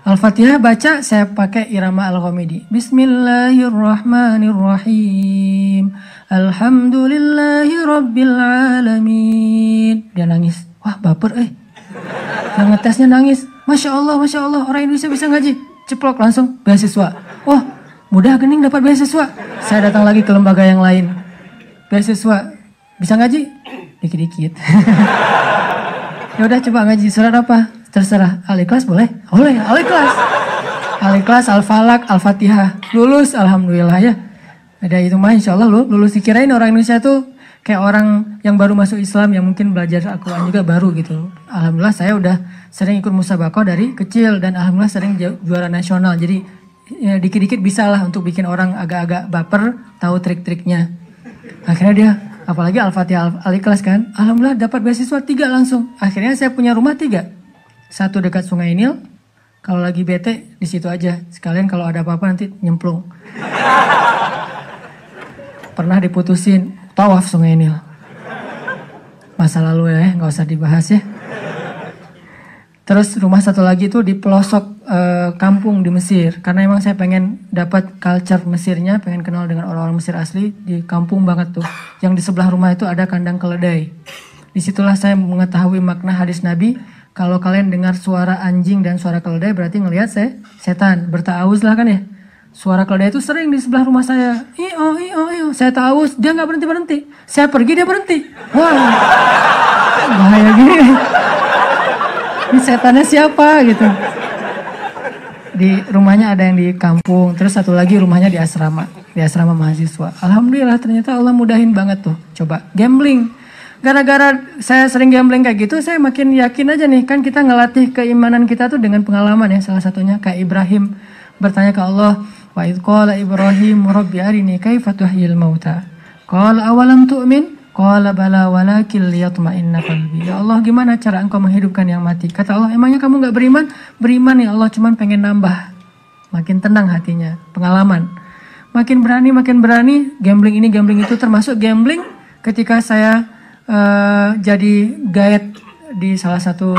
Al-Fatihah baca, saya pakai irama Al-Ghamidi. Bismillahirrahmanirrahim. Alhamdulillahi Rabbil Alamin. Dia nangis. Wah baper Yang ngetesnya nangis. Masya Allah, orang Indonesia bisa ngaji. Ceplok langsung beasiswa. Wah mudah gening dapat beasiswa. Saya datang lagi ke lembaga yang lain. Beasiswa, bisa ngaji? Dikit-dikit. Ya udah coba ngaji surat apa? Terserah. Al-Ikhlas boleh? Boleh, Al-Ikhlas. Al-Ikhlas, Al-Falaq, Al-Fatihah. Lulus, alhamdulillah ya. Ada itu mah insya Allah lulus. Dikirain orang Indonesia tuh kayak orang yang baru masuk Islam yang mungkin belajar Al-Quran juga baru gitu. Alhamdulillah saya udah sering ikut musabaqah dari kecil dan alhamdulillah sering juara nasional. Jadi ya, dikit-dikit bisa lah untuk bikin orang agak-agak baper, tahu trik-triknya. Akhirnya dia, apalagi Al-Fatihah, Al-Ikhlas kan, alhamdulillah dapat beasiswa 3 langsung. Akhirnya saya punya rumah 3. 1 dekat Sungai Nil, kalau lagi bete di situ aja. Sekalian kalau ada apa-apa nanti nyemplung. Pernah diputusin, tawaf Sungai Nil. Masa lalu ya, nggak usah dibahas ya. Terus rumah 1 lagi itu di pelosok kampung di Mesir. Karena emang saya pengen dapat culture Mesirnya, pengen kenal dengan orang-orang Mesir asli. Di kampung banget tuh. Yang di sebelah rumah itu ada kandang keledai. Disitulah saya mengetahui makna hadis Nabi. Kalau kalian dengar suara anjing dan suara keledai berarti ngelihat setan. Berta'awuz lah kan ya. Suara keledai itu sering di sebelah rumah saya. Iyo. Saya ta'awuz, dia nggak berhenti. Saya pergi, dia berhenti. Wah, bahaya gini. Ini setannya siapa gitu. Di rumahnya ada yang di kampung, terus 1 lagi rumahnya di asrama mahasiswa. Alhamdulillah ternyata Allah mudahin banget tuh. Coba gambling. Gara-gara saya sering gambling kayak gitu, saya makin yakin aja nih, kan kita ngelatih keimanan kita tuh dengan pengalaman ya. Salah satunya kayak Ibrahim bertanya ke Allah, wa idh qala Ibrahim rabbi arini kaifa tuhyil mauta. Qala awalam tu'min? Qala bala walakin liyatma'inna qalbi. Ya Allah, gimana cara engkau menghidupkan yang mati? Kata Allah, emangnya kamu gak beriman? Beriman ya Allah, cuman pengen nambah. Makin tenang hatinya, pengalaman. Makin berani, gambling ini, gambling itu, termasuk gambling ketika saya jadi guide di salah satu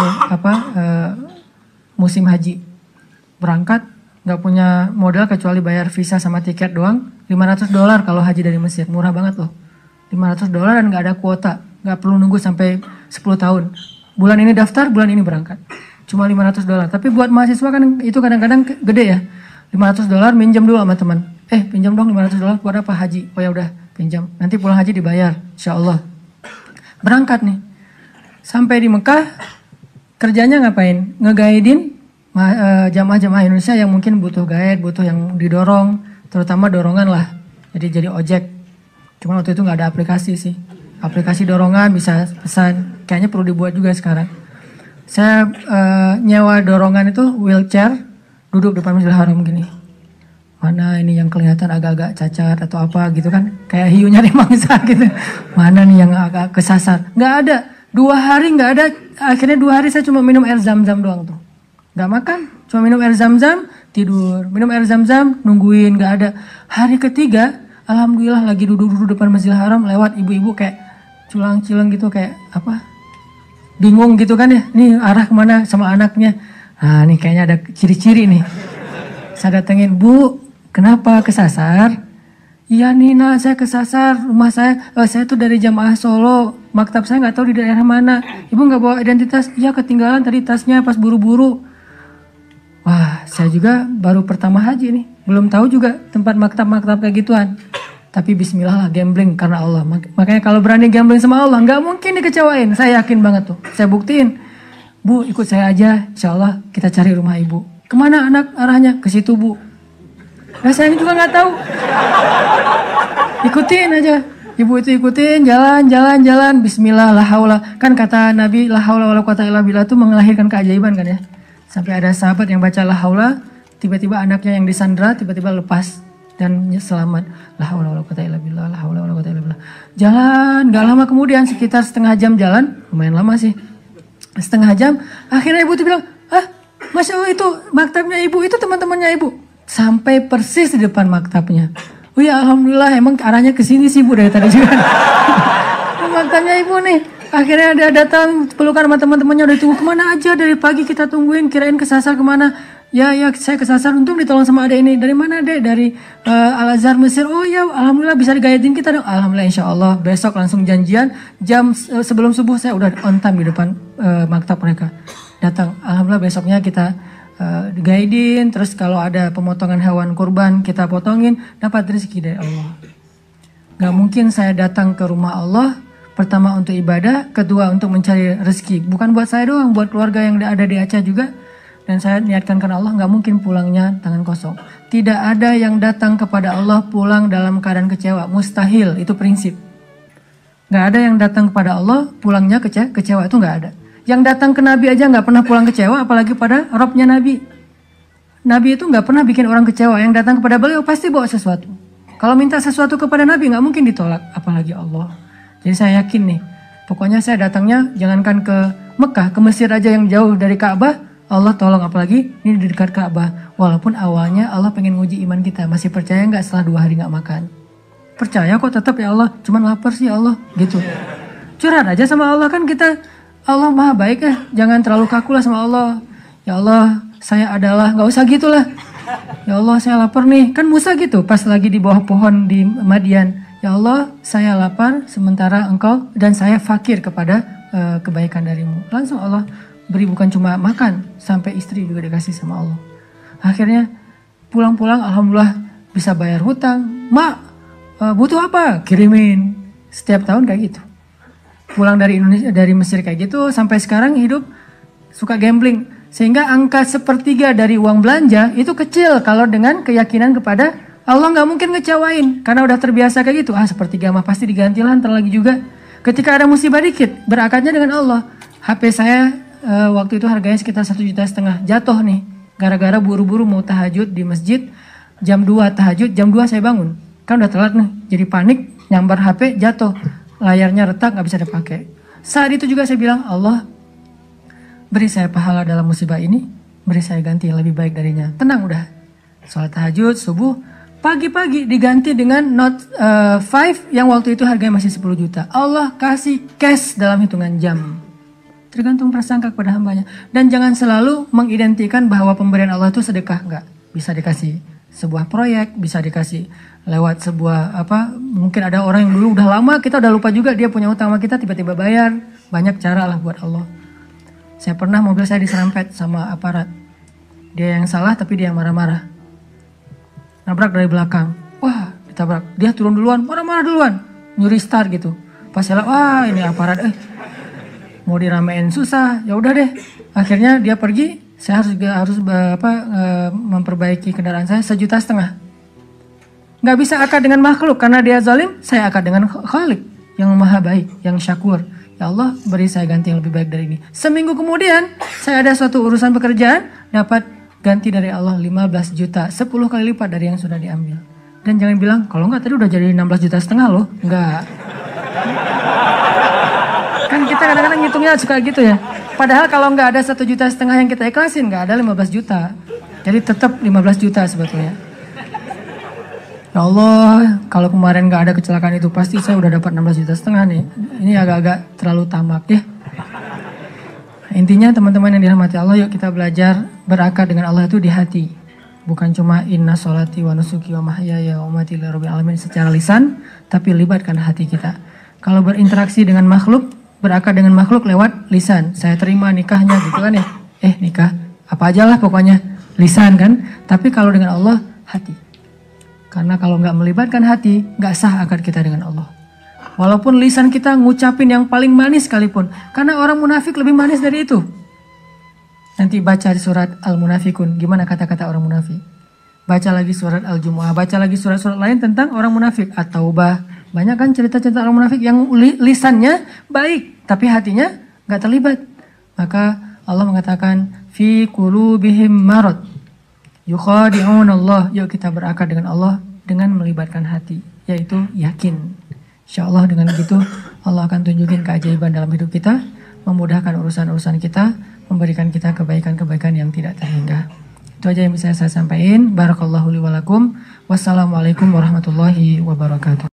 musim haji. Berangkat, gak punya modal kecuali bayar visa sama tiket doang. $500 kalau haji dari Mesir, murah banget loh. $500 dan gak ada kuota. Gak perlu nunggu sampai 10 tahun. Bulan ini daftar, bulan ini berangkat. Cuma $500. Tapi buat mahasiswa kan itu kadang-kadang gede ya. $500 minjam dulu sama teman. Pinjam dong $500 buat apa? Haji. Oh ya udah, pinjam. Nanti pulang haji dibayar, insya Allah. Berangkat nih. Sampai di Mekah, kerjanya ngapain? Ngeguidein jamaah-jamaah Indonesia yang mungkin butuh guide, butuh yang didorong. Terutama dorongan lah. Jadi ojek. Cuma waktu itu gak ada aplikasi sih. Aplikasi dorongan bisa pesan. Kayaknya perlu dibuat juga sekarang. Saya nyewa dorongan itu wheelchair. Duduk depan Masjidil Haram gini. Mana ini yang kelihatan agak-agak cacat atau apa gitu kan. Kayak hiu nyari mangsa gitu. Mana nih yang agak kesasar. Gak ada. 2 hari gak ada. Akhirnya 2 hari saya cuma minum air zam-zam doang tuh. Gak makan. Cuma minum air zam-zam. Tidur. Minum air zam-zam. Nungguin. Gak ada. Hari ketiga. Alhamdulillah lagi duduk-duduk depan Masjidil Haram, lewat ibu-ibu kayak culang-cilang gitu, kayak apa, bingung gitu kan ya, ini arah kemana sama anaknya. Nah ini kayaknya ada ciri-ciri nih. Saya datengin, Bu, kenapa kesasar? Iya Nina, saya kesasar, rumah saya tuh dari Jamaah Solo, maktab saya gak tahu di daerah mana. Ibu gak bawa identitas? Iya ketinggalan tadi tasnya pas buru-buru. Wah, saya juga baru pertama haji nih, belum tahu juga tempat maktab-maktab kayak gituan. Tapi bismillah lah, gambling karena Allah. Makanya kalau berani gambling sama Allah, nggak mungkin dikecewain. Saya yakin banget tuh. Saya buktiin. Bu ikut saya aja, insya Allah kita cari rumah ibu. Kemana anak arahnya? Ke situ bu. Nah saya juga nggak tahu. Ikutin aja. Ibu itu ikutin, jalan. Bismillah, la haula. Kan kata Nabi, la haula wala quwata illa billah itu melahirkan keajaiban kan ya. Sampai ada sahabat yang baca la haula, tiba-tiba anaknya yang disandra tiba-tiba lepas dan selamat. La haula wala quwata illa billah, la haula wala quwata illa billah. Jalan, gak lama kemudian sekitar setengah jam jalan, lumayan lama sih. Setengah jam, akhirnya ibu itu bilang, Masya Allah itu maktabnya ibu, itu teman-temannya ibu. Sampai persis di depan maktabnya. Oh ya alhamdulillah emang arahnya ke sini sih bu dari tadi juga. Maktabnya ibu nih. Akhirnya dia datang pelukan sama teman-temannya udah tunggu kemana aja dari pagi kita tungguin kirain kesasar kemana. Ya saya kesasar untung ditolong sama adek ini. Dari mana dek? Dari Al-Azhar Mesir. Oh ya alhamdulillah bisa digayadin kita dong. Alhamdulillah insya Allah besok langsung janjian jam sebelum subuh saya udah on time di depan maktab mereka. Datang alhamdulillah besoknya kita guidin, terus kalau ada pemotongan hewan kurban kita potongin, dapat rezeki dari Allah. Gak mungkin saya datang ke rumah Allah, pertama untuk ibadah, kedua untuk mencari rezeki. Bukan buat saya doang, buat keluarga yang ada di Aceh juga. Dan saya niatkan karena Allah, gak mungkin pulangnya tangan kosong. Tidak ada yang datang kepada Allah pulang dalam keadaan kecewa, mustahil, itu prinsip. Gak ada yang datang kepada Allah pulangnya kecewa, itu gak ada. Yang datang ke Nabi aja nggak pernah pulang kecewa, apalagi pada Robnya Nabi. Nabi itu nggak pernah bikin orang kecewa. Yang datang kepada beliau pasti bawa sesuatu. Kalau minta sesuatu kepada Nabi nggak mungkin ditolak, apalagi Allah. Jadi saya yakin nih, pokoknya saya datangnya jangankan ke Mekah, ke Mesir aja yang jauh dari Ka'bah, Allah tolong, apalagi ini di dekat Ka'bah. Walaupun awalnya Allah pengen nguji iman kita, masih percaya nggak setelah 2 hari nggak makan? Percaya kok tetap ya Allah, cuman lapar sih ya Allah, gitu. Curhat aja sama Allah, kan kita Allah maha baik ya, jangan terlalu kaku lah sama Allah. Ya Allah, saya adalah, gak usah gitulah. Ya Allah, saya lapar nih. Kan Musa gitu, pas lagi di bawah pohon di Madian. Ya Allah, saya lapar sementara engkau dan saya fakir kepada kebaikan darimu. Langsung Allah beri, bukan cuma makan, sampai istri juga dikasih sama Allah. Akhirnya pulang-pulang alhamdulillah bisa bayar hutang. Mak, butuh apa? Kirimin. Setiap tahun kayak gitu. Pulang dari Indonesia, dari Mesir kayak gitu, sampai sekarang hidup suka gambling. Sehingga angka 1/3 dari uang belanja itu kecil kalau dengan keyakinan kepada Allah, nggak mungkin ngecewain. Karena udah terbiasa kayak gitu, 1/3 mah pasti diganti lah ntar lagi juga. Ketika ada musibah dikit, berakatnya dengan Allah. HP saya waktu itu harganya sekitar 1,5 juta, jatuh nih. Gara-gara buru-buru mau tahajud di masjid, jam 2 tahajud, jam 2 saya bangun. Kan udah telat nih, jadi panik, nyambar HP, jatuh. Layarnya retak, gak bisa dipakai. Saat itu juga saya bilang, Allah beri saya pahala dalam musibah ini, beri saya ganti yang lebih baik darinya. Tenang udah, sholat tahajud, subuh, pagi-pagi diganti dengan Note 5 yang waktu itu harganya masih 10 juta. Allah kasih cash dalam hitungan jam. Tergantung prasangka kepada hambanya. Dan jangan selalu mengidentikan bahwa pemberian Allah itu sedekah, enggak. Bisa dikasih sebuah proyek, bisa dikasih lewat sebuah mungkin ada orang yang dulu udah lama kita udah lupa juga dia punya utang sama kita, tiba-tiba bayar. Banyak cara lah buat Allah. Saya pernah mobil saya diserempet sama aparat, dia yang salah tapi dia yang marah-marah, nabrak dari belakang, wah ditabrak, dia turun duluan, marah-marah duluan, nyuri start gitu. Pas saya wah ini aparat mau diramein susah, ya udah deh, akhirnya dia pergi. Saya harus memperbaiki kendaraan saya 1,5 juta. Nggak bisa akad dengan makhluk karena dia zalim. Saya akad dengan Khalik yang maha baik, yang syakur. Ya Allah, beri saya ganti yang lebih baik dari ini. Seminggu kemudian saya ada suatu urusan pekerjaan, dapat ganti dari Allah 15 juta, 10 kali lipat dari yang sudah diambil. Dan jangan bilang kalau nggak tadi udah jadi 16,5 juta loh. Nggak. Kan kita kadang-kadang ngitungnya suka gitu ya. Padahal kalau nggak ada 1,5 juta yang kita ikhlasin, nggak ada 15 juta. Jadi tetap 15 juta sebetulnya. Ya Allah, kalau kemarin nggak ada kecelakaan itu pasti saya udah dapat 16,5 juta nih. Ini agak-agak terlalu tamak ya. Intinya teman-teman yang dirahmati Allah, yuk kita belajar berakar dengan Allah itu di hati. Bukan cuma inna sholati wa nusuki wa mahyaya wa mamati lillahi rabbil alamin secara lisan, tapi libatkan hati kita. Kalau berinteraksi dengan makhluk, berakar dengan makhluk lewat lisan. Saya terima nikahnya gitu kan ya. Nikah, apa aja lah pokoknya. Lisan kan. Tapi kalau dengan Allah, hati. Karena kalau nggak melibatkan hati, nggak sah akad kita dengan Allah. Walaupun lisan kita ngucapin yang paling manis sekalipun. Karena orang munafik lebih manis dari itu. Nanti baca di surat Al-Munafikun, gimana kata-kata orang munafik. Baca lagi surat Al-Jumu'ah, baca lagi surat-surat lain tentang orang munafik. At-Taubah, banyak kan cerita-cerita orang munafik yang lisannya baik, tapi hatinya gak terlibat. Maka Allah mengatakan, fi qulubihim marad, yukhadi'un Allah. Yuk kita berakar dengan Allah dengan melibatkan hati, yaitu yakin. Insya Allah dengan begitu Allah akan tunjukin keajaiban dalam hidup kita, memudahkan urusan-urusan kita, memberikan kita kebaikan-kebaikan yang tidak terhingga. Itu aja yang bisa saya sampaikan. Barakallahu li wa lakum. Wassalamualaikum warahmatullahi wabarakatuh.